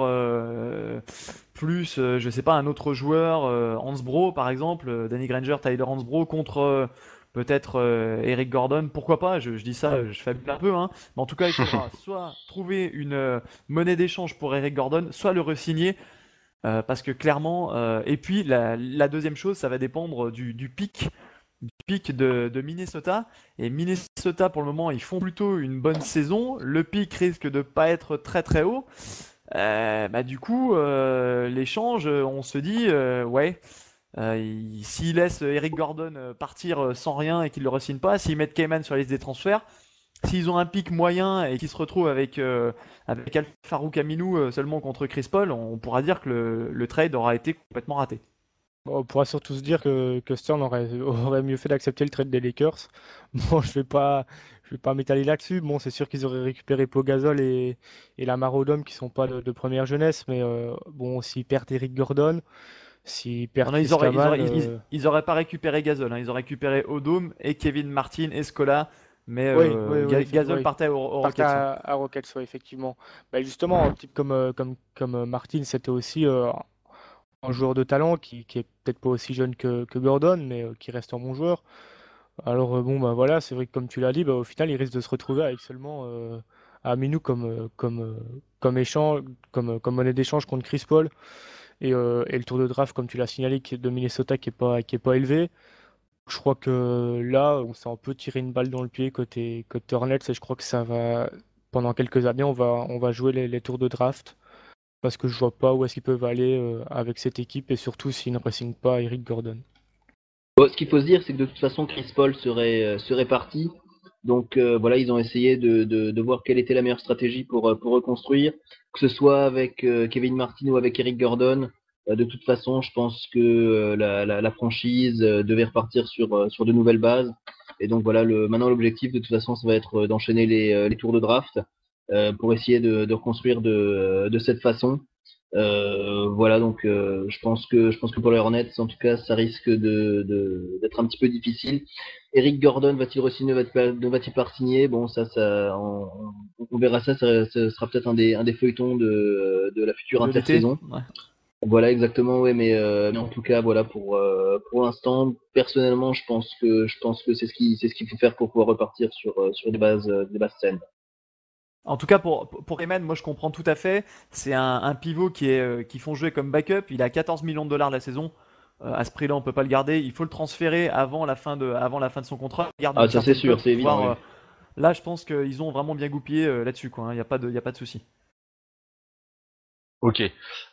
plus, je sais pas, un autre joueur, Hansbrough par exemple, Danny Granger, Tyler Hansbrough contre peut-être Eric Gordon. Pourquoi pas? Je dis ça, je fabule un peu, hein. Mais en tout cas, il faudra soit trouver une monnaie d'échange pour Eric Gordon, soit le re-signer. Parce que clairement, et puis la deuxième chose, ça va dépendre du pic de Minnesota. Et Minnesota, pour le moment, ils font plutôt une bonne saison. Le pic risque de pas être très très haut. Du coup, l'échange, on se dit, ouais, s'ils laissent Eric Gordon partir sans rien et qu'ils le re-signent pas, s'ils mettent Kayman sur la liste des transferts, s'ils ont un pic moyen et qu'ils se retrouvent avec Al-Farouk Aminu seulement contre Chris Paul, on pourra dire que le trade aura été complètement raté. Bon, on pourra surtout se dire que Stern aurait mieux fait d'accepter le trade des Lakers. Bon, je vais pas je vais pas m'étaler là-dessus. Bon, c'est sûr qu'ils auraient récupéré Pogazol et Lamar Odom qui sont pas de première jeunesse, mais bon, s'ils perdent Eric Gordon, s'ils Non, perdent non, Chris Kaman, ils auraient pas récupéré Gasol, hein. Ils auraient récupéré Odom et Kevin Martin et Scola, mais oui, oui, oui, Gasol oui. partait aux Partait Rockets, hein. à Rockets, ouais, effectivement. Bah, justement, un type comme Martin, c'était aussi un joueur de talent qui est peut-être pas aussi jeune que Gordon, mais qui reste un bon joueur. Alors bon, bah voilà, c'est vrai que comme tu l'as dit, bah, au final, il risque de se retrouver avec seulement Aminu comme échange, comme monnaie d'échange contre Chris Paul et le tour de draft, comme tu l'as signalé, qui est de Minnesota, qui est pas élevé. Je crois que là, on s'est un peu tiré une balle dans le pied côté Hornets et je crois que ça va, pendant quelques années, on va jouer les tours de draft parce que je vois pas où est-ce qu'ils peuvent aller avec cette équipe et surtout s'ils ne re-signent pas Eric Gordon. Bon, ce qu'il faut se dire, c'est que de toute façon, Chris Paul serait parti. Donc voilà, ils ont essayé de voir quelle était la meilleure stratégie pour reconstruire, que ce soit avec Kevin Martin ou avec Eric Gordon. De toute façon, je pense que la franchise devait repartir sur de nouvelles bases. Et donc voilà, maintenant l'objectif de toute façon, ça va être d'enchaîner les tours de draft pour essayer de reconstruire de cette façon. Voilà, donc je pense que pour les Hornets, en tout cas, ça risque d'être un petit peu difficile. Eric Gordon va-t-il re-signer, ne va-t-il pas signer? Bon, on verra ça. Ça sera peut-être un des feuilletons de la future De l'été. intersaison. Ouais. Voilà, exactement, ouais, mais en tout cas, voilà, pour l'instant, personnellement, je pense que c'est ce qu'il faut faire pour pouvoir repartir sur des bases saines. En tout cas, pour Eman, moi je comprends tout à fait. C'est un pivot qui font jouer comme backup. Il a 14 millions de dollars la saison. À ce prix-là, on peut pas le garder. Il faut le transférer avant la fin de son contrat. Il garde Ah, une ça c'est certaine sûr, cote c'est pour évident, pouvoir. oui. Là, je pense qu'ils ont vraiment bien goupillé là-dessus, quoi, hein. Il y a pas de souci. Ok.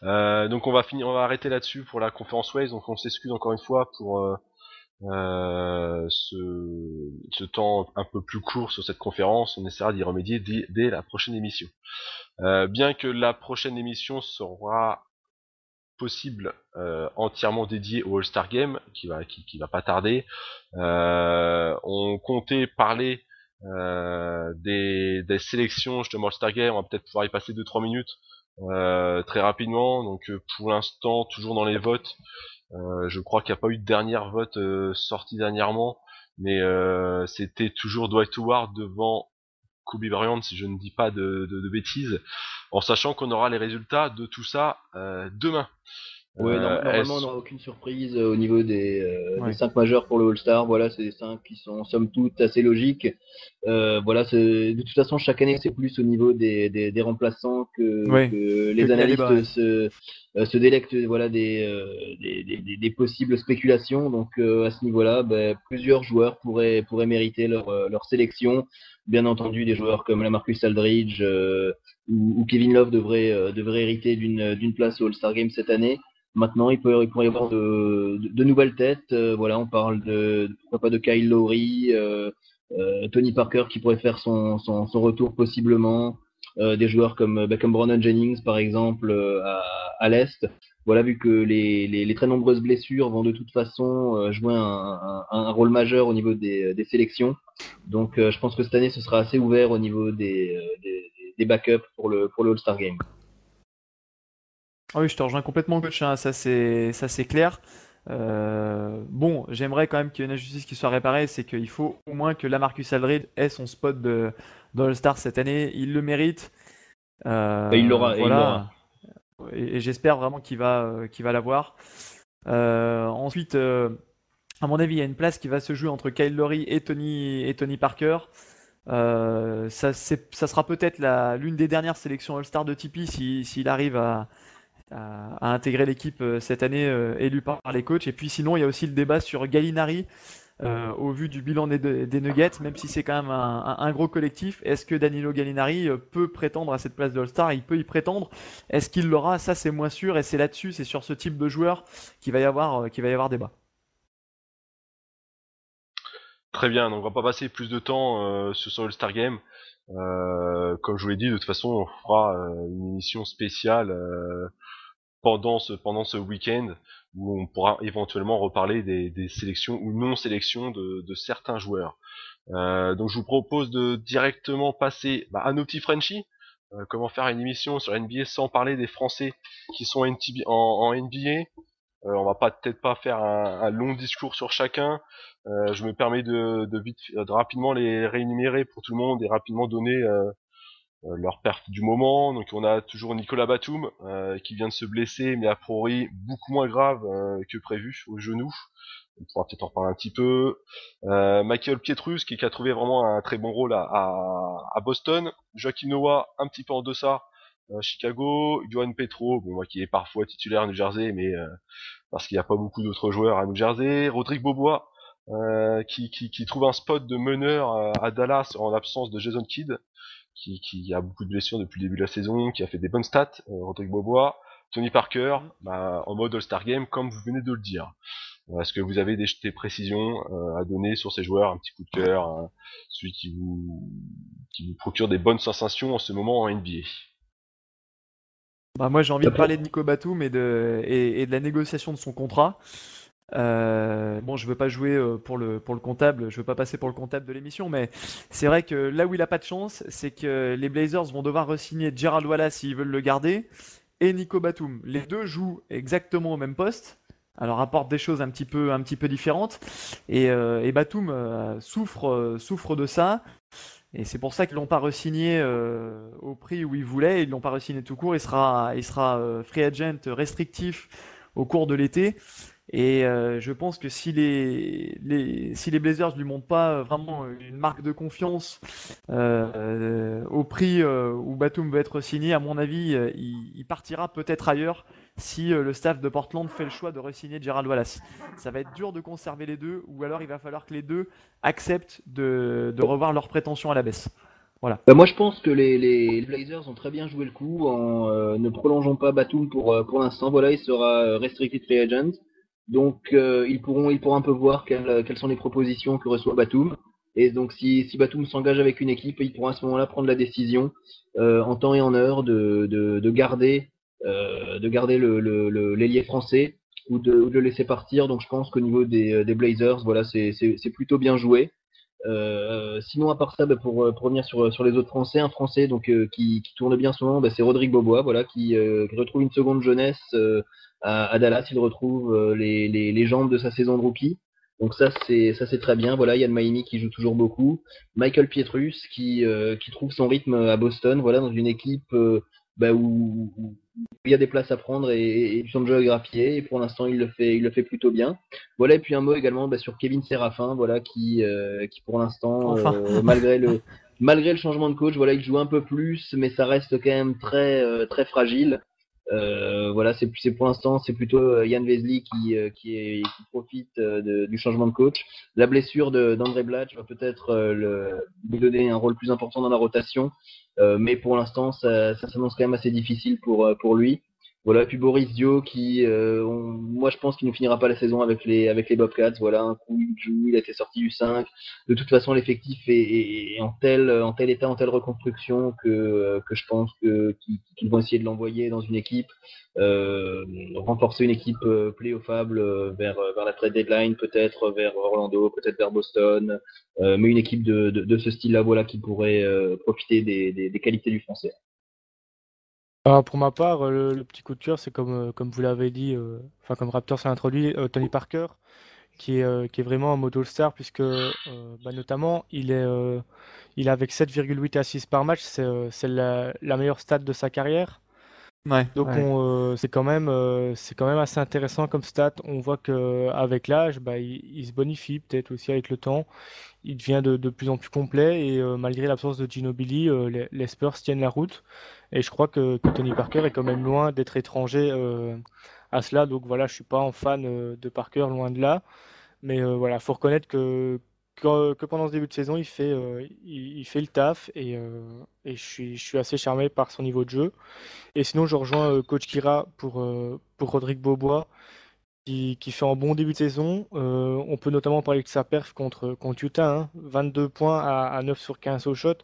Donc on va arrêter là-dessus pour la conférence Waves. Donc on s'excuse encore une fois pour ce temps un peu plus court sur cette conférence. On essaiera d'y remédier dès la prochaine émission. Bien que la prochaine émission sera possible entièrement dédiée au All-Star Game, qui va pas tarder. On comptait parler des sélections justement All-Star Game. On va peut-être pouvoir y passer 2-3 minutes très rapidement. Donc pour l'instant, toujours dans les votes. Je crois qu'il n'y a pas eu de dernière vote sortie dernièrement, mais c'était toujours Dwight Howard devant Kobe Bryant, si je ne dis pas de bêtises, en sachant qu'on aura les résultats de tout ça demain. Ouais, normalement, on Est-ce n'aura aucune surprise au niveau des Ouais. 5 majeurs pour le All-Star. Voilà, c'est des 5 qui sont, somme toute, assez logiques. Voilà, de toute façon, chaque année, c'est plus au niveau des remplaçants que, Ouais. que les Qu'il y a débat, analystes ouais. se délectent voilà, des possibles spéculations. Donc, à ce niveau-là, plusieurs joueurs pourraient mériter leur sélection. Bien entendu, des joueurs comme Lamarcus Aldridge ou Kevin Love devraient hériter d'une place au All-Star Game cette année. Maintenant, il pourrait y avoir de nouvelles têtes. Voilà, on parle pourquoi pas de Kyle Lowry, Tony Parker qui pourrait faire son retour possiblement, des joueurs comme Brandon Jennings par exemple à l'Est. Voilà, vu que les très nombreuses blessures vont de toute façon jouer un rôle majeur au niveau des sélections. Donc je pense que cette année ce sera assez ouvert au niveau des backups pour le All-Star Game. Ah oui, je te rejoins complètement, coach, hein, ça c'est clair. Bon, j'aimerais quand même qu'il y ait une injustice qui soit réparée, c'est qu'il faut au moins que Lamarcus Aldridge ait son spot de All-Star cette année. Il le mérite. Et il l'aura, et il l'aura. Voilà. Et j'espère vraiment qu'il va l'avoir. Ensuite, à mon avis, il y a une place qui va se jouer entre Kyle Lowry et Tony Parker. Ça sera peut-être l'une des dernières sélections All-Star de Tipeee s'il arrive à intégrer l'équipe cette année élue par les coachs. Et puis sinon, il y a aussi le débat sur Gallinari. Au vu du bilan des Nuggets, même si c'est quand même un gros collectif, est-ce que Danilo Gallinari peut prétendre à cette place de All-Star? Il peut y prétendre. Est-ce qu'il l'aura? Ça, c'est moins sûr. Et c'est là-dessus, c'est sur ce type de joueur qu'il va y avoir débat. Très bien, donc on va pas passer plus de temps sur ce All-Star Game. Comme je vous l'ai dit, de toute façon, on fera une émission spéciale pendant ce week-end où on pourra éventuellement reparler des sélections ou non-sélections de certains joueurs. Donc je vous propose de directement passer à nos petits Frenchies. Comment faire une émission sur NBA sans parler des Français qui sont en NBA. On va peut-être pas faire un long discours sur chacun. Je me permets de rapidement les réénumérer pour tout le monde et rapidement donner leur perf du moment. Donc on a toujours Nicolas Batum qui vient de se blesser, mais a priori beaucoup moins grave que prévu au genou. On pourra peut-être en reparler un petit peu. Michael Pietrus qui a trouvé vraiment un très bon rôle à Boston. Joakim Noah un petit peu en deçà. Chicago, Johan Petro, qui est parfois titulaire à New Jersey, mais parce qu'il n'y a pas beaucoup d'autres joueurs à New Jersey. Rodrigue Bobois, qui trouve un spot de meneur à Dallas en l'absence de Jason Kidd, qui a beaucoup de blessures depuis le début de la saison, qui a fait des bonnes stats, Rodrigue Bobois. Tony Parker, en mode All-Star Game, comme vous venez de le dire. Est-ce que vous avez des précisions à donner sur ces joueurs, un petit coup de cœur, celui qui vous procure des bonnes sensations en ce moment en NBA? Moi j'ai envie de parler de Nico Batum et de la négociation de son contrat. Je veux pas jouer pour le comptable, je veux pas passer pour le comptable de l'émission, mais c'est vrai que là où il a pas de chance, c'est que les Blazers vont devoir re-signer Gerald Wallace s'ils veulent le garder et Nico Batum. Les deux jouent exactement au même poste. Alors apportent des choses un petit peu différentes et Batum souffre de ça. Et c'est pour ça qu'ils l'ont pas re-signé au prix où ils voulaient. Ils l'ont pas re-signé tout court. Il sera free agent restrictif au cours de l'été. Et je pense que si les Blazers lui montrent pas vraiment une marque de confiance au prix où Batum va être signé, à mon avis, il partira peut-être ailleurs si le staff de Portland fait le choix de re-signer Gerald Wallace. Ça va être dur de conserver les deux, ou alors il va falloir que les deux acceptent de revoir leurs prétentions à la baisse. Voilà. Moi, je pense que les Blazers ont très bien joué le coup en ne prolongeant pas Batum pour l'instant. Voilà, il sera restricted free agent. Donc, ils pourront un peu voir quelles sont les propositions que reçoit Batum. Et donc, si Batum s'engage avec une équipe, ils pourront à ce moment-là prendre la décision en temps et en heure de garder l'ailier français ou de le laisser partir. Donc, je pense qu'au niveau des Blazers, voilà, c'est plutôt bien joué. Sinon, à part ça, pour revenir sur les autres Français, un Français donc qui tourne bien son nom, c'est Rodrigue Bobois, voilà, qui retrouve une seconde jeunesse à Dallas. Il retrouve les jambes de sa saison de rookie. Donc ça c'est très bien. Voilà, Yann Maïmi qui joue toujours beaucoup, Michael Pietrus qui trouve son rythme à Boston, voilà, dans une équipe où il y a des places à prendre et du temps de jeu à grappiller. Et pour l'instant, il le fait plutôt bien. Voilà, et puis un mot également sur Kevin Séraphin, voilà, qui pour l'instant, Enfin. malgré le changement de coach, voilà, il joue un peu plus, mais ça reste quand même très fragile. Voilà, c'est pour l'instant, c'est plutôt Yann Vesely qui profite du changement de coach. La blessure d'André Blatch va peut-être lui donner un rôle plus important dans la rotation, mais pour l'instant, ça s'annonce quand même assez difficile pour lui. Voilà, puis Boris Dio moi je pense qu'il ne finira pas la saison avec les Bobcats. Voilà, un coup il joue, il a été sorti du 5. De toute façon, l'effectif est en tel état, en telle reconstruction que je pense qu'ils vont essayer de l'envoyer dans une équipe, renforcer une équipe playoffable vers la trade deadline, peut-être vers Orlando, peut-être vers Boston, mais une équipe de ce style-là, voilà, qui pourrait profiter des qualités du français. Pour ma part, le petit coup de cœur, c'est comme vous l'avez dit, comme Raptors a introduit, Tony Parker, qui est vraiment en mode All-Star, puisque notamment, il est avec 7,8 assists par match, c'est la meilleure stat de sa carrière. Ouais, Donc ouais. c'est quand même assez intéressant comme stat. On voit qu'avec l'âge, il se bonifie peut-être aussi avec le temps. Il devient de plus en plus complet et malgré l'absence de Ginobili, les Spurs tiennent la route. Et je crois que Tony Parker est quand même loin d'être étranger à cela. Donc voilà, je suis pas un fan de Parker, loin de là. Mais voilà, faut reconnaître que pendant ce début de saison, il fait le taf et je suis assez charmé par son niveau de jeu. Et sinon, je rejoins Coach Kira pour Rodrigue Bobois qui fait un bon début de saison. On peut notamment parler de sa perf contre Utah, hein. 22 points à 9 sur 15 au shot.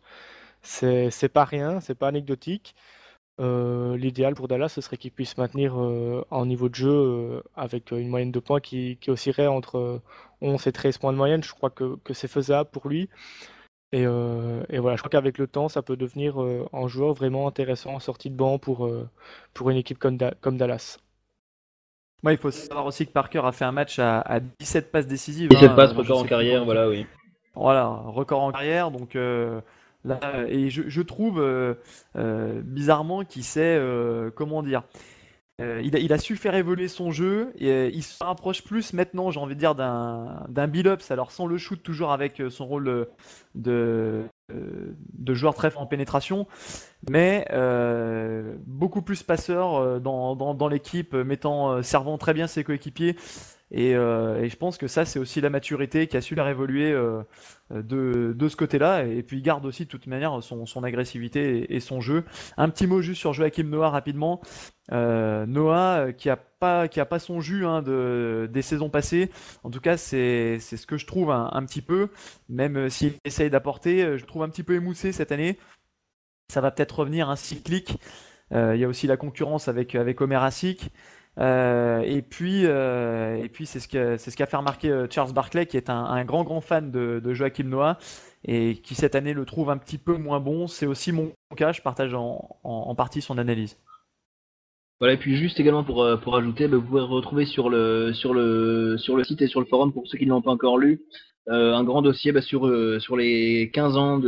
C'est pas rien, c'est pas anecdotique. L'idéal pour Dallas, ce serait qu'il puisse maintenir un niveau de jeu avec une moyenne de points qui oscillerait entre 11 et 13 points de moyenne. Je crois que c'est faisable pour lui. Et voilà, je crois qu'avec le temps, ça peut devenir un joueur vraiment intéressant en sortie de banc pour une équipe comme Dallas. Ouais, il faut savoir aussi que Parker a fait un match à 17 passes décisives. Et cette passe dans je record en sais plus carrière, combien. voilà, oui. Voilà, record en carrière. Donc là, et je trouve bizarrement qu'il sait, comment dire, il a su faire évoluer son jeu et il se rapproche plus maintenant, j'ai envie de dire, d'un Billups. Alors sans le shoot, toujours avec son rôle de, de joueur très fort en pénétration, mais beaucoup plus passeur dans l'équipe, servant très bien ses coéquipiers. Et je pense que ça, c'est aussi la maturité qui a su faire évoluer de ce côté-là. Et puis, il garde aussi, de toute manière, son agressivité et son jeu. Un petit mot juste sur Joachim Noah rapidement. Noah, qui a pas son jus des saisons passées. En tout cas, c'est ce que je trouve un petit peu. Même s'il essaye d'apporter, je le trouve un petit peu émoussé cette année. Ça va peut-être revenir un cyclique. Il y a aussi la concurrence avec Omer Asik. Et puis c'est ce qu'a fait remarquer Charles Barkley, qui est un grand fan de Joachim Noah et qui cette année le trouve un petit peu moins bon. C'est aussi mon cas, je partage en partie son analyse. Voilà, et puis juste également pour ajouter, vous pouvez retrouver sur le site et sur le forum, pour ceux qui ne l'ont pas encore lu, un grand dossier sur les 15 ans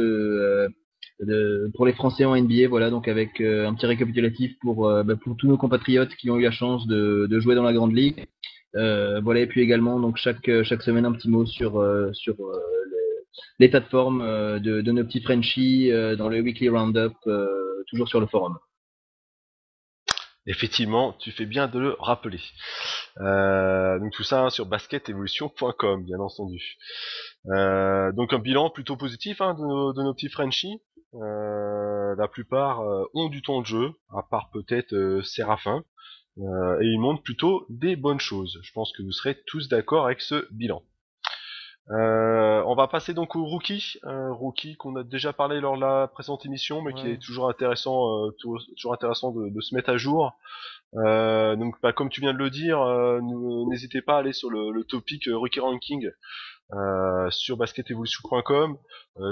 pour les Français en NBA, voilà, donc avec un petit récapitulatif pour tous nos compatriotes qui ont eu la chance de jouer dans la Grande Ligue. Voilà, et puis également donc chaque semaine un petit mot sur l'état de forme de nos petits Frenchies dans le Weekly Roundup, toujours sur le forum. Effectivement, tu fais bien de le rappeler. Donc tout ça sur basketevolution.com, bien entendu. Donc un bilan plutôt positif de nos petits Frenchies. La plupart ont du temps de jeu, à part peut-être Séraphin. Et ils montrent plutôt des bonnes choses. Je pense que vous serez tous d'accord avec ce bilan. On va passer donc au rookie qu'on a déjà parlé lors de la précédente émission, mais qui est Ouais. toujours intéressant, toujours intéressant de se mettre à jour. Donc, comme tu viens de le dire, n'hésitez pas à aller sur le topic rookie ranking sur basketevolution.com.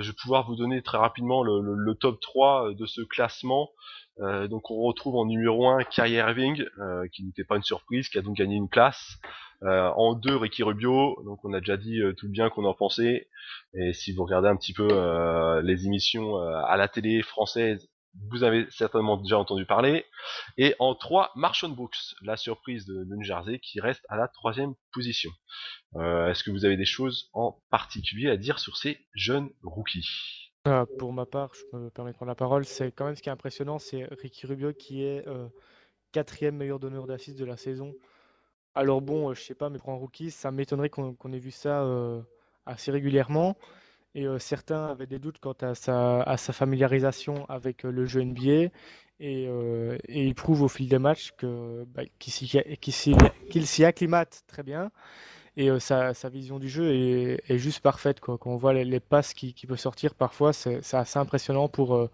Je vais pouvoir vous donner très rapidement le top 3 de ce classement. Donc on retrouve en numéro 1 Kyrie Irving, qui n'était pas une surprise, qui a donc gagné une place. En 2 Ricky Rubio, donc on a déjà dit tout le bien qu'on en pensait. Et si vous regardez un petit peu les émissions à la télé française, vous avez certainement déjà entendu parler. Et en 3 Marshawn Brooks, la surprise de New Jersey, qui reste à la 3e position. Est-ce que vous avez des choses en particulier à dire sur ces jeunes rookies? Pour ma part, je me permets de prendre la parole. C'est quand même ce qui est impressionnant, c'est Ricky Rubio qui est quatrième meilleur donneur d'assists de la saison. Alors bon, je sais pas, mais pour un rookie, ça m'étonnerait qu'on ait vu ça assez régulièrement. Et certains avaient des doutes quant à sa familiarisation avec le jeu NBA. Et il prouve au fil des matchs qu'il s'y acclimate très bien. Et sa vision du jeu est juste parfaite, quoi. Quand on voit les passes qu'il peut sortir parfois, c'est assez impressionnant pour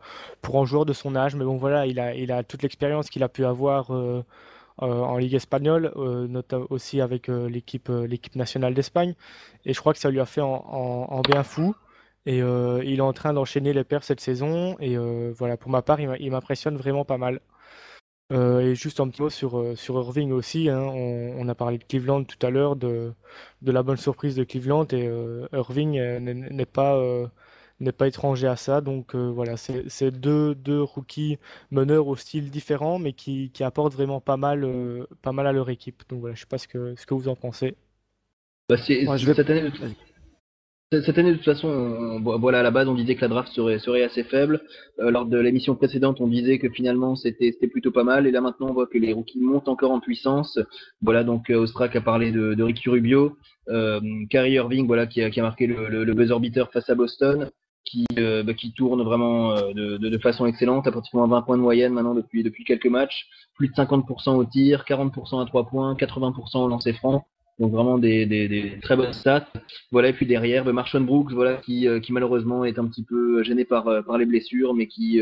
un joueur de son âge. Mais bon, voilà, il a toute l'expérience qu'il a pu avoir en Ligue espagnole, notamment aussi avec l'équipe nationale d'Espagne. Et je crois que ça lui a fait en bien fou. Et il est en train d'enchaîner les perfs cette saison. Et voilà, pour ma part, il m'impressionne vraiment pas mal. Et juste un petit mot sur Irving aussi, hein. On a parlé de Cleveland tout à l'heure, de la bonne surprise de Cleveland. Et Irving n'est pas étranger à ça. Donc voilà, c'est deux rookies meneurs au style différent, mais qui apportent vraiment pas mal à leur équipe. Donc voilà, je sais pas ce que vous en pensez. Ouais, je vais. Cette année, Vas-y. Cette année, de toute façon, voilà, à la base, on disait que la draft serait assez faible. Lors de l'émission précédente, on disait que finalement, c'était plutôt pas mal. Et là, maintenant, on voit que les rookies montent encore en puissance. Voilà, donc Ostrak a parlé de Ricky Rubio. Kyrie Irving, voilà, qui a marqué le buzzer beater face à Boston, qui tourne vraiment de façon excellente, à pratiquement 20 points de moyenne maintenant depuis quelques matchs. Plus de 50% au tir, 40% à 3 points, 80% au lancer franc. Donc vraiment des très bonnes stats. Voilà, et puis derrière, Marshawn Brooks, voilà, qui malheureusement est un petit peu gêné par les blessures, mais qui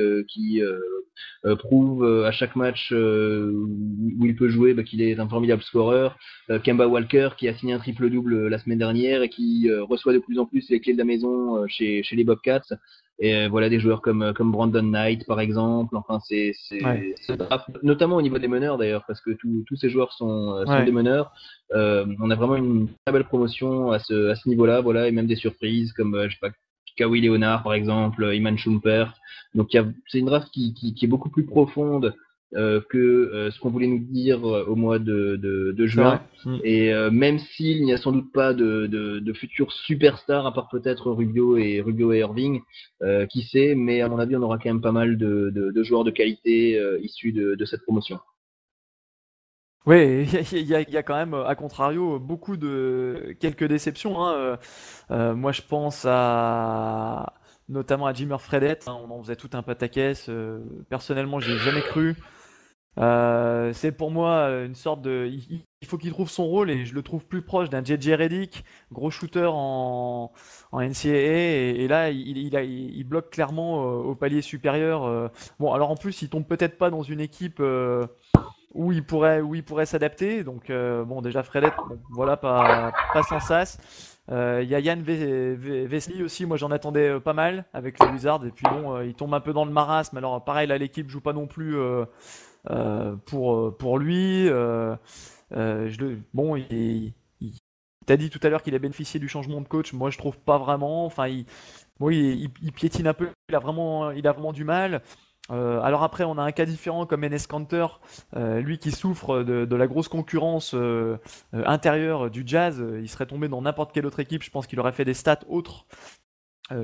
prouve à chaque match où il peut jouer qu'il est un formidable scoreur. Kemba Walker, qui a signé un triple-double la semaine dernière et qui reçoit de plus en plus les clés de la maison chez les Bobcats. Et voilà des joueurs comme Brandon Knight par exemple. Enfin Ouais. notamment au niveau des meneurs d'ailleurs, parce que tous ces joueurs sont des Ouais. meneurs. On a vraiment une très belle promotion à ce niveau-là, voilà, et même des surprises comme je sais pas, Kawhi Leonard par exemple, Iman Shumpert. Donc c'est une draft qui est beaucoup plus profonde que ce qu'on voulait nous dire au mois de C'est vrai. juin. Et même s'il n'y a sans doute pas de futurs superstars, à part peut-être Rubio et Irving, qui sait, mais à mon avis, on aura quand même pas mal de joueurs de qualité issus de cette promotion. Oui, il y a quand même, à contrario, quelques déceptions, hein. Moi, je pense notamment à Jimmer Fredette, hein, on en faisait tout un pataquès. Personnellement, j'y ai jamais cru. C'est pour moi une sorte de. Il faut qu'il trouve son rôle et je le trouve plus proche d'un JJ Redick, gros shooter en NCAA. Et là, il bloque clairement au palier supérieur. Bon, alors en plus, il tombe peut-être pas dans une équipe où il pourrait s'adapter. Donc, bon, déjà, Fredette, bon, voilà, pas sans sas. Il y a Yann Vesely aussi, moi j'en attendais pas mal avec les Wizards. Et puis bon, il tombe un peu dans le marasme. Alors, pareil, là, l'équipe joue pas non plus pour lui. Bon, t'as dit tout à l'heure qu'il a bénéficié du changement de coach. Moi, je trouve pas vraiment. Enfin, bon, il piétine un peu. Il a vraiment du mal. Alors après, on a un cas différent comme Enes Kanter, lui qui souffre de la grosse concurrence intérieure du Jazz. Il serait tombé dans n'importe quelle autre équipe. Je pense qu'il aurait fait des stats autres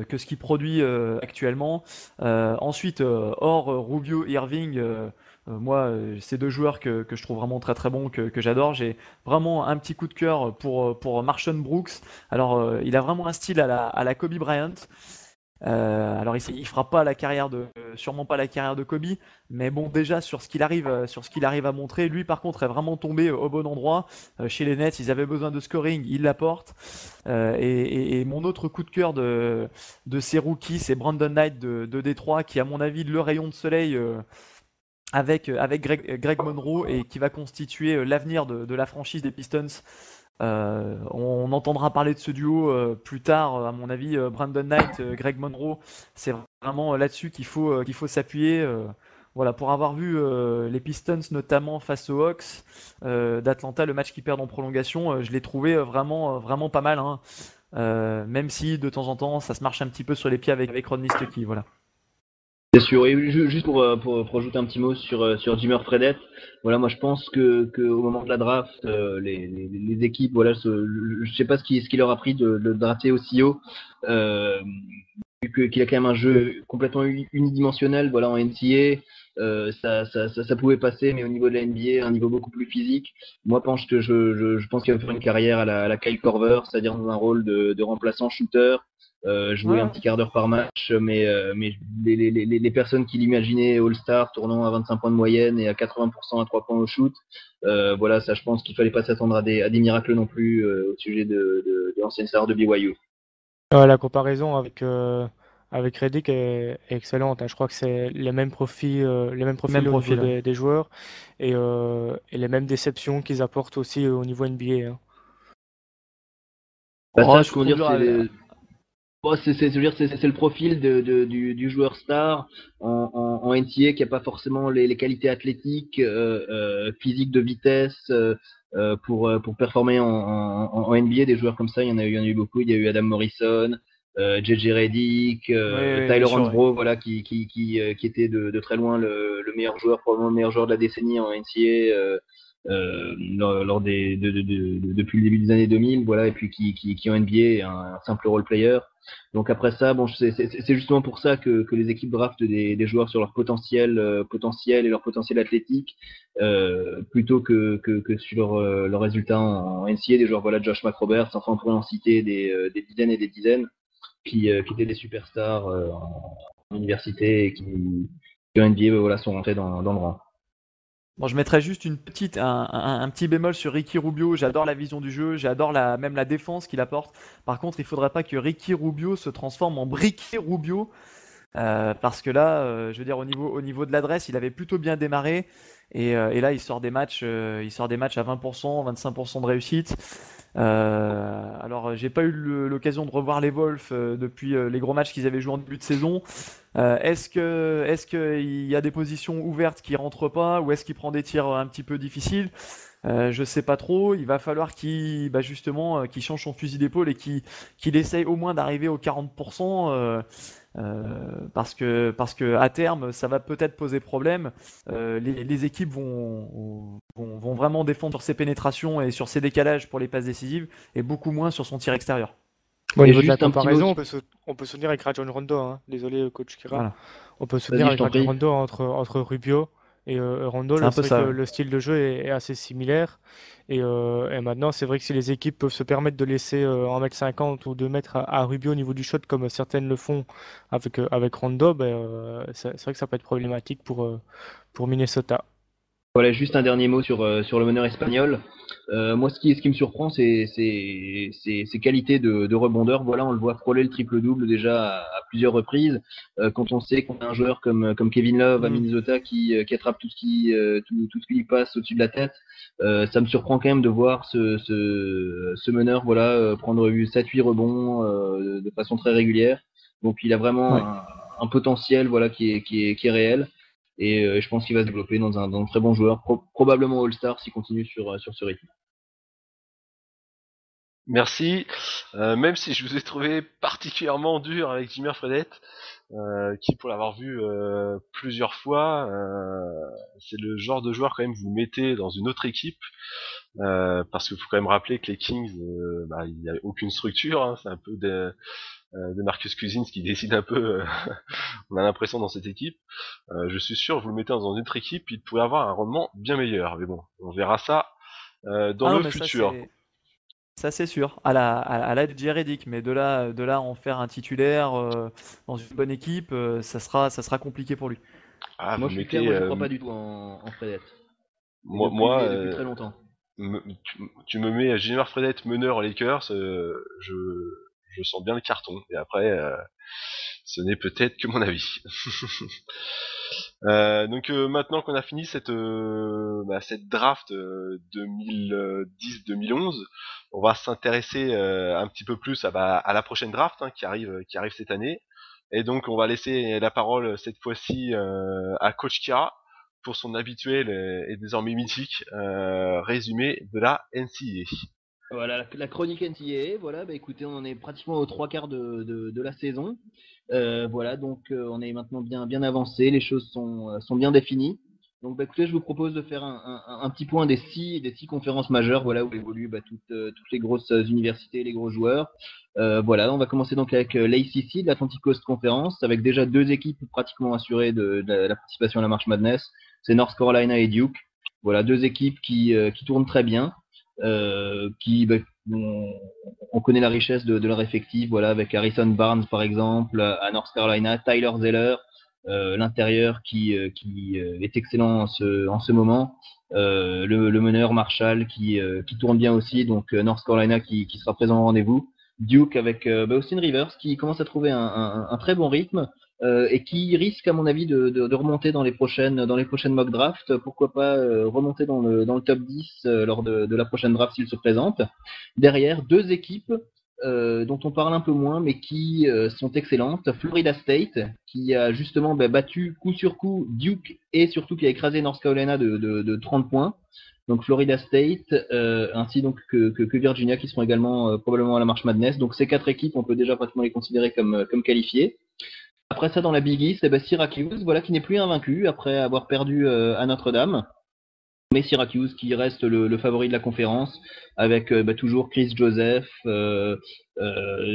que ce qu'il produit actuellement. Ensuite, hors Rubio et Irving, moi, c'est deux joueurs que je trouve vraiment très très bons, que j'adore. J'ai vraiment un petit coup de cœur pour Marshawn Brooks. Alors, il a vraiment un style à la Kobe Bryant. Alors il fera pas sûrement pas la carrière de Kobe, mais bon déjà sur ce qu'il arrive à montrer, lui par contre est vraiment tombé au bon endroit. Chez les Nets, ils avaient besoin de scoring, il l'apporte. Et mon autre coup de cœur de ces rookies, c'est Brandon Knight de Détroit, qui à mon avis le rayon de soleil avec Greg Monroe et qui va constituer l'avenir de la franchise des Pistons. On entendra parler de ce duo plus tard, à mon avis. Brandon Knight, Greg Monroe, c'est vraiment là-dessus qu'il faut s'appuyer. Voilà, pour avoir vu les Pistons notamment face aux Hawks d'Atlanta, le match qu'ils perdent en prolongation, je l'ai trouvé vraiment pas mal, hein. Même si de temps en temps ça se marche un petit peu sur les pieds avec Rodney Stuckey, voilà. C'est sûr. Et juste pour ajouter un petit mot sur Jimmer Fredette, voilà, moi je pense que au moment de la draft, les équipes, voilà, je sais pas ce qui leur a pris de le drafter aussi haut, qu'il a quand même un jeu complètement unidimensionnel, voilà, en NCAA. Ça pouvait passer, mais au niveau de la NBA, un niveau beaucoup plus physique. Moi, je pense qu'il va faire une carrière à la Kyle Korver, c'est-à-dire dans un rôle de remplaçant shooter, jouer un Ouais, petit quart d'heure par match, mais les personnes qui l'imaginaient All-Star tournant à 25 points de moyenne et à 80% à 3 points au shoot, voilà, ça, je pense qu'il fallait pas s'attendre à des miracles non plus au sujet de l'ancienne star de BYU. La comparaison avec Reddick est excellente, hein. Je crois que c'est les mêmes même profils au niveau profil, ouais. des joueurs et les mêmes déceptions qu'ils apportent aussi au niveau NBA, hein. Bah Oh, ça, je comment trouve dire, dur c'est à- bon, je veux dire, c'est le profil du joueur star en NCAA qui a pas forcément les qualités athlétiques, physiques de vitesse pour performer en NBA. Des joueurs comme ça, il y en a eu beaucoup. Il y a eu Adam Morrison, JJ Redick, Oui, oui, bien Tyler sûr, ouais. Hansbrough, voilà, qui était de très loin le meilleur joueur, probablement le meilleur joueur de la décennie en NCAA. Lors depuis le début des années 2000, voilà, et puis qui en NBA est un simple role player. Donc après ça, bon, c'est justement pour ça que les équipes draftent des joueurs sur leur potentiel et leur potentiel athlétique, plutôt que sur leurs résultats en NCAA. Des joueurs, voilà, Josh McRoberts, enfin on pourrait en citer des dizaines et des dizaines, qui étaient des superstars en université et qui en NBA, voilà, sont rentrés dans le rang. Bon, je mettrais juste un petit bémol sur Ricky Rubio. J'adore la vision du jeu, j'adore même la défense qu'il apporte. Par contre, il faudrait pas que Ricky Rubio se transforme en Bricky Rubio. Parce que là, je veux dire, au niveau de l'adresse, il avait plutôt bien démarré. Et là, il sort des matchs à 20%, 25% de réussite. Alors, j'ai pas eu l'occasion de revoir les Wolves depuis les gros matchs qu'ils avaient joués en début de saison. Est-ce que il y a des positions ouvertes qui rentrent pas, ou est-ce qu'il prend des tirs un petit peu difficiles? Je sais pas trop. Il va falloir qu'il change son fusil d'épaule et qu'il essaye au moins d'arriver aux 40%. Parce que à terme, ça va peut-être poser problème. Les équipes vont vraiment défendre sur ses pénétrations et sur ses décalages pour les passes décisives, et beaucoup moins sur son tir extérieur. Bon, au Et niveau de la juste un petit mot comparaison, sur- on peut soutenir avec Rajon Rondo, hein. Désolé, coach Kira. Voilà, On peut soutenir Vas-y, je avec t'en Rajon prie. Rondo entre Rubio et Rondo. c'est un C'est peu vrai que ça. Ouais. le style de jeu est assez similaire. Et maintenant, c'est vrai que si les équipes peuvent se permettre de laisser 1m50 ou 2 mètres à Rubio au niveau du shot, comme certaines le font avec Rondo, c'est vrai que ça peut être problématique pour Minnesota. Voilà, juste un dernier mot sur le meneur espagnol. Moi, ce qui me surprend, c'est ses qualités de rebondeur. Voilà, on le voit frôler le triple-double déjà à plusieurs reprises. Quand on sait qu'on a un joueur comme Kevin Love à Mm. Minnesota qui attrape tout ce qui lui passe au-dessus de la tête, ça me surprend quand même de voir ce meneur voilà, prendre 7-8 rebonds de façon très régulière. Donc, il a vraiment Ouais. un potentiel voilà, qui est réel. Et je pense qu'il va se développer dans un très bon joueur, probablement All-Star s'il continue sur ce rythme. Merci. Même si je vous ai trouvé particulièrement dur avec Jimmer Fredette, qui pour l'avoir vu plusieurs fois, c'est le genre de joueur quand même que vous mettez dans une autre équipe, parce qu'il faut quand même rappeler que les Kings, il n'y a aucune structure, hein, c'est un peu de Marcus Cousins qui décide un peu, on a l'impression dans cette équipe. Je suis sûr que vous le mettez dans une autre équipe, il pourrait avoir un rendement bien meilleur, mais bon, on verra ça dans Ah non, le mais futur. ça c'est sûr. À la J.R. Redick, mais de là à en faire un titulaire dans une bonne équipe, ça sera compliqué pour lui. Ah, Moi vous je suis clair, mettez, moi je crois pas du tout en Fredette. Et moi, depuis, moi et depuis très longtemps. tu me mets Jimmer Fredette meneur Lakers, je sens bien le carton. Et après, ce n'est peut-être que mon avis. Donc maintenant qu'on a fini cette draft 2010-2011, on va s'intéresser un petit peu plus à la prochaine draft hein, qui arrive cette année. Et donc on va laisser la parole cette fois-ci à Coach Kira pour son habituel et désormais mythique résumé de la NCAA. Voilà, la chronique NCAA, voilà, bah écoutez, on en est pratiquement aux 3 quarts de la saison. Voilà, donc on est maintenant bien avancé, les choses sont bien définies. Donc bah, écoutez, je vous propose de faire un petit point des six conférences majeures, voilà, où évoluent toutes les grosses universités, les gros joueurs. Voilà, on va commencer donc avec l'ACC, l'Atlantic Coast Conference, avec déjà 2 équipes pratiquement assurées de la participation à la March Madness. C'est North Carolina et Duke. Voilà, 2 équipes qui tournent très bien. On connaît la richesse de leur effectif, voilà, avec Harrison Barnes par exemple à North Carolina, Tyler Zeller, l'intérieur qui est excellent en ce moment, le meneur Marshall qui tourne bien aussi, donc North Carolina qui sera présent au rendez-vous. Duke avec Austin Rivers qui commence à trouver un très bon rythme et qui risque à mon avis de remonter dans les prochaines mock drafts, pourquoi pas remonter dans le top 10 lors de la prochaine draft s'il se présente. Derrière, 2 équipes dont on parle un peu moins mais qui sont excellentes. Florida State qui a justement battu coup sur coup Duke et surtout qui a écrasé North Carolina de 30 points. Donc Florida State, ainsi donc que Virginia qui seront également probablement à la March Madness. Donc ces 4 équipes, on peut déjà pratiquement les considérer comme qualifiées. Après ça, dans la Big East, Syracuse, voilà, qui n'est plus invaincu après avoir perdu à Notre-Dame. Mais Syracuse qui reste le favori de la conférence avec toujours Chris Joseph,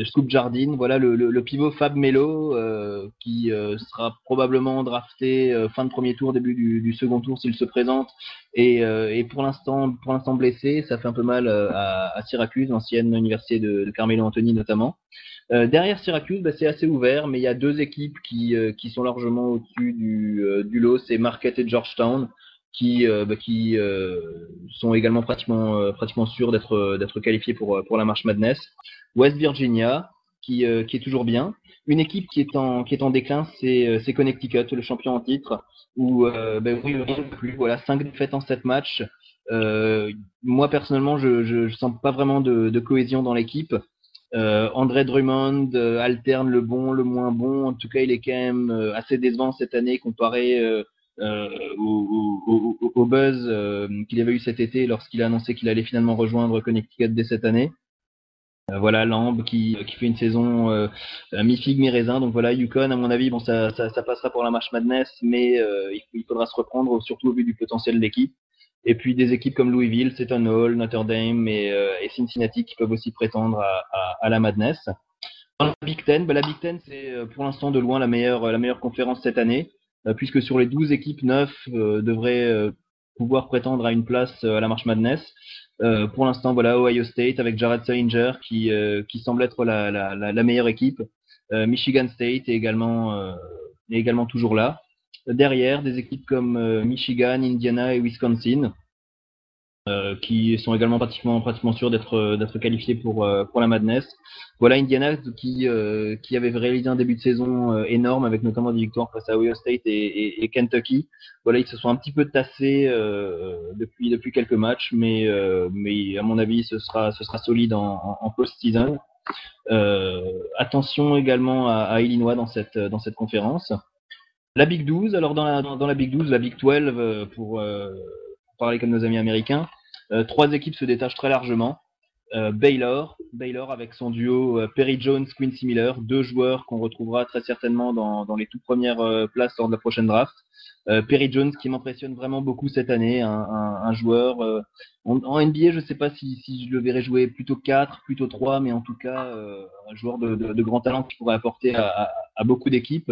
Scoop Jardine, voilà le pivot Fab Melo qui sera probablement drafté fin de premier tour, début du second tour s'il se présente et pour l'instant blessé, ça fait un peu mal à Syracuse, l'ancienne université de Carmelo Anthony notamment. Derrière Syracuse, c'est assez ouvert, mais il y a 2 équipes qui sont largement au-dessus du lot, c'est Marquette et Georgetown. qui sont également pratiquement sûrs d'être qualifiés pour la March Madness. West Virginia, qui est toujours bien. Une équipe qui est en déclin, c'est Connecticut, le champion en titre, où oui, rien de plus. Voilà, 5 défaites en 7 matchs. Moi personnellement, je sens pas vraiment de cohésion dans l'équipe. André Drummond alterne le bon, le moins bon. En tout cas, il est quand même assez décevant cette année comparé au buzz qu'il avait eu cet été lorsqu'il a annoncé qu'il allait finalement rejoindre Connecticut dès cette année. Voilà, Lamb qui fait une saison mi-figue, mi-raisin. Donc voilà, Yukon, à mon avis, bon, ça passera pour la March Madness, mais il faudra se reprendre, surtout au vu du potentiel de l'équipe. Et puis des équipes comme Louisville, Seton Hall, Notre Dame et Cincinnati qui peuvent aussi prétendre à la Madness. Dans la Big Ten, la Big Ten, c'est pour l'instant de loin la meilleure conférence cette année, puisque sur les 12 équipes, 9 devraient pouvoir prétendre à une place à la March Madness. Pour l'instant, voilà, Ohio State avec Jared Sullinger qui semble être la meilleure équipe. Michigan State est également toujours là. Derrière, des équipes comme Michigan, Indiana et Wisconsin qui sont également pratiquement sûrs d'être qualifiés pour la Madness. Voilà, Indiana qui avait réalisé un début de saison énorme avec notamment des victoires face à Ohio State et Kentucky. Voilà, ils se sont un petit peu tassés depuis quelques matchs, mais à mon avis ce sera solide en post-season. Attention également à Illinois dans cette conférence. La Big 12, alors dans la Big 12, la Big 12 pour parler comme nos amis américains, 3 équipes se détachent très largement. Baylor avec son duo Perry Jones, Quincy Miller, 2 joueurs qu'on retrouvera très certainement dans les toutes premières places lors de la prochaine draft. Perry Jones qui m'impressionne vraiment beaucoup cette année, un joueur en NBA, je sais pas si je le verrais jouer plutôt 4, plutôt 3, mais en tout cas un joueur de grand talent qui pourrait apporter à beaucoup d'équipes.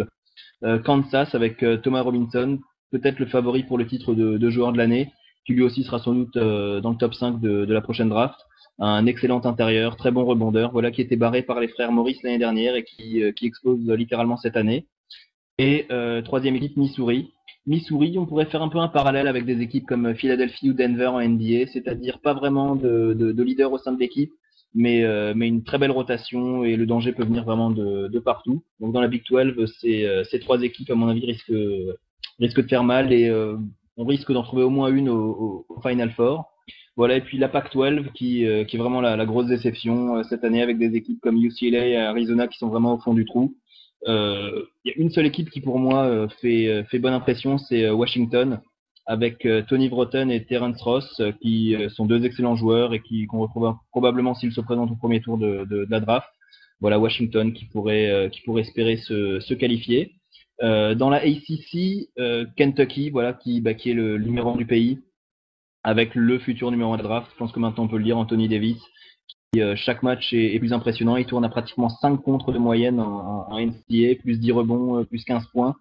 Kansas avec Thomas Robinson, peut-être le favori pour le titre de joueur de l'année, qui lui aussi sera sans doute dans le top 5 de la prochaine draft. Un excellent intérieur, très bon rebondeur, voilà, qui était barré par les frères Maurice l'année dernière et qui explose littéralement cette année. Et troisième équipe, Missouri. Missouri, on pourrait faire un peu un parallèle avec des équipes comme Philadelphie ou Denver en NBA, c'est-à-dire pas vraiment de leader au sein de l'équipe, mais une très belle rotation et le danger peut venir vraiment de partout. Donc dans la Big 12, ces 3 équipes, à mon avis, risquent de faire mal et on risque d'en trouver au moins une au Final Four. Voilà, et puis la Pac-12 qui est vraiment la grosse déception cette année avec des équipes comme UCLA et Arizona qui sont vraiment au fond du trou. Il y a une seule équipe qui pour moi fait bonne impression, c'est Washington avec Tony Broughton et Terrence Ross qui sont 2 excellents joueurs et qu'on retrouvera probablement s'ils se présentent au premier tour de la draft. Voilà, Washington qui pourrait espérer se qualifier. Dans la ACC, Kentucky, voilà, qui est le numéro 1 du pays, avec le futur numéro 1 de draft, je pense que maintenant on peut le dire, Anthony Davis, qui chaque match est plus impressionnant. Il tourne à pratiquement 5 contres de moyenne en NCAA, plus 10 rebonds, plus 15 points.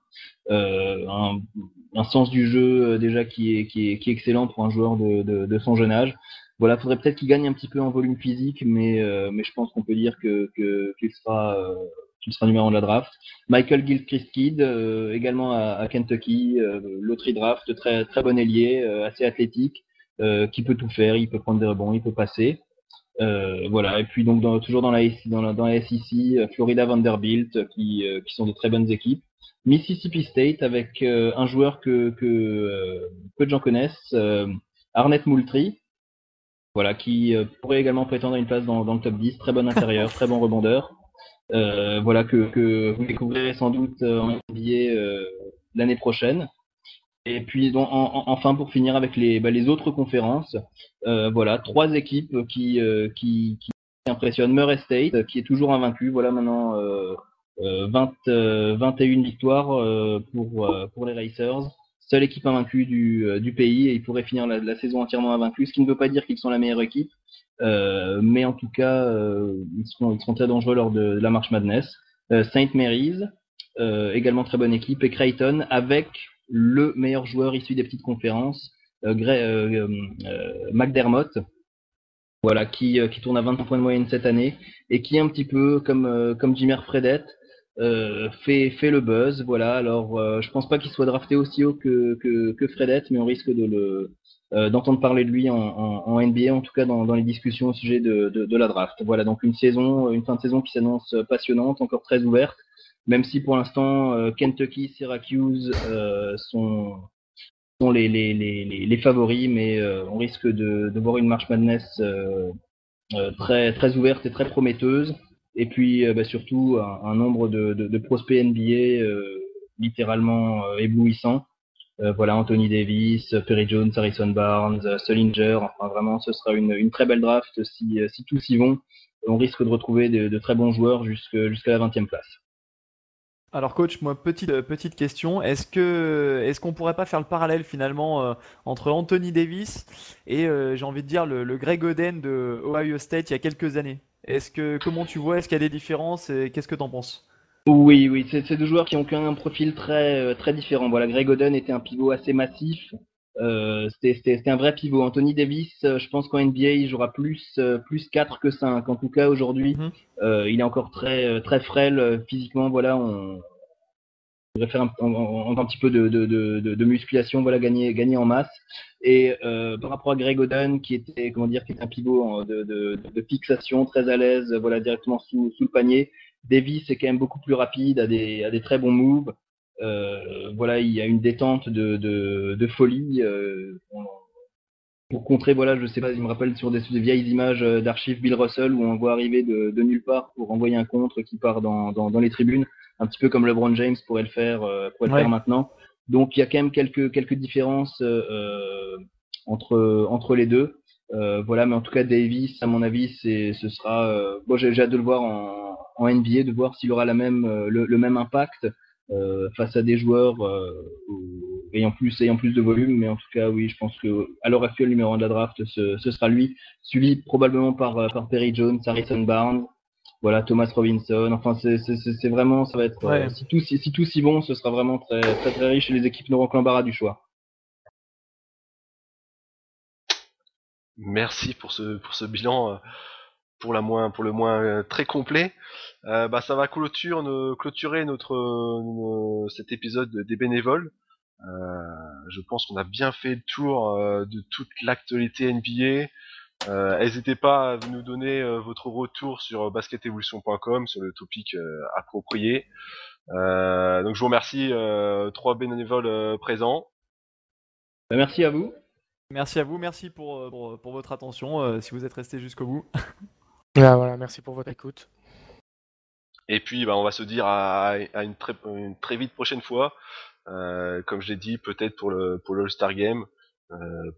Un sens du jeu déjà qui est excellent pour un joueur de son jeune âge. Voilà, faudrait peut-être qu'il gagne un petit peu en volume physique, mais je pense qu'on peut dire qu'il sera numéro 1 de la draft. Michael Gilchrist-Kidd, également à Kentucky, loterie draft, très très bon ailier, assez athlétique, qui peut tout faire, il peut prendre des rebonds, il peut passer. Voilà, et puis donc toujours dans la SEC, Florida Vanderbilt, qui sont de très bonnes équipes. Mississippi State avec un joueur que peu de gens connaissent, Arnett Moultrie, voilà, qui pourrait également prétendre à une place dans le top 10, très bon intérieur, très bon rebondeur. Voilà, que vous découvrirez sans doute en NBA l'année prochaine. Et puis donc, enfin pour finir avec les autres conférences, voilà, 3 équipes qui impressionnent. Murray State qui est toujours invaincu, voilà maintenant 21 victoires pour les Racers, seule équipe invaincue du pays et ils pourraient finir la saison entièrement invaincus, ce qui ne veut pas dire qu'ils sont la meilleure équipe, mais en tout cas ils seront très dangereux lors de la March Madness. St. Mary's, également très bonne équipe, et Creighton avec le meilleur joueur issu des petites conférences, McDermott, voilà, qui tourne à 20 points de moyenne cette année et qui est un petit peu comme Jimmer Fredette, fait le buzz. Voilà. Alors, je pense pas qu'il soit drafté aussi haut que Fredette, mais on risque d'entendre parler de lui en NBA, en tout cas dans les discussions au sujet de la draft. Voilà, donc une fin de saison qui s'annonce passionnante, encore très ouverte, même si pour l'instant Kentucky, Syracuse sont les favoris, mais on risque de voir une March Madness très, très ouverte et très prometteuse. Et puis surtout un nombre de prospects NBA littéralement éblouissants. Voilà, Anthony Davis, Perry Jones, Harrison Barnes, Sullinger. Enfin, vraiment, ce sera une très belle draft si tous y vont. On risque de retrouver de très bons joueurs jusqu'à la 20e place. Alors coach, moi petite question, est-ce qu'on pourrait pas faire le parallèle finalement entre Anthony Davis et j'ai envie de dire le Greg Oden de Ohio State il y a quelques années? Comment tu vois, est-ce qu'il y a des différences et qu'est-ce que t'en penses? Oui, oui, c'est deux joueurs qui ont un profil très différent. Voilà, Greg Oden était un pivot assez massif. C'était un vrai pivot. Anthony Davis, je pense qu'en NBA, il jouera plus 4 que 5. En tout cas, aujourd'hui, Mhm. il est encore très frêle physiquement. Voilà, on devrait faire un petit peu de musculation, voilà, gagner en masse. Et par rapport à Greg Oden, qui était, comment dire, qui est un pivot de fixation, très à l'aise, voilà, directement sous le panier. Davis est quand même beaucoup plus rapide, a des très bons moves. Voilà, il y a une détente de folie. Pour contrer, voilà, je sais pas, il me rappelle sur des vieilles images d'archives Bill Russell où on voit arriver de nulle part pour envoyer un contre qui part dans les tribunes, un petit peu comme LeBron James pourrait le faire Ouais. maintenant. Donc il y a quand même quelques différences entre les deux. Voilà, mais en tout cas Davis, à mon avis, ce sera. Bon, j'ai hâte de le voir en NBA, de voir s'il aura le même impact face à des joueurs ayant plus de volume, mais en tout cas, oui, je pense que à l'heure actuelle, numéro 1 de la draft, ce sera lui, suivi probablement par Perry Jones, Harrison Barnes, voilà, Thomas Robinson. Enfin, c'est vraiment, ça va être, Ouais. si tous y vont, ce sera vraiment très riche et les équipes n'auront que l'embarras du choix. Merci pour ce bilan pour le moins très complet. Bah ça va clôturer cet épisode des bénévoles. Je pense qu'on a bien fait le tour de toute l'actualité NBA. N'hésitez pas à nous donner votre retour sur basketevolution.com sur le topic approprié. Donc je vous remercie, trois bénévoles présents. Merci à vous. Merci à vous, merci pour votre attention si vous êtes resté jusqu'au bout. Ah, voilà, merci pour votre écoute. Et puis bah, on va se dire à une très vite prochaine fois. Comme je l'ai dit, peut-être pour le All-Star Game,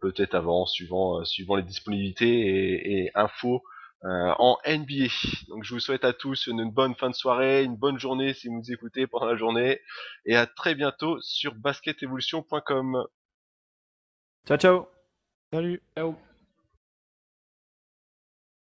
peut-être avant, suivant les disponibilités et infos en NBA. Donc je vous souhaite à tous une bonne fin de soirée, une bonne journée si vous nous écoutez pendant la journée, et à très bientôt sur basketevolution.com. Ciao ciao! Salut. Ciao.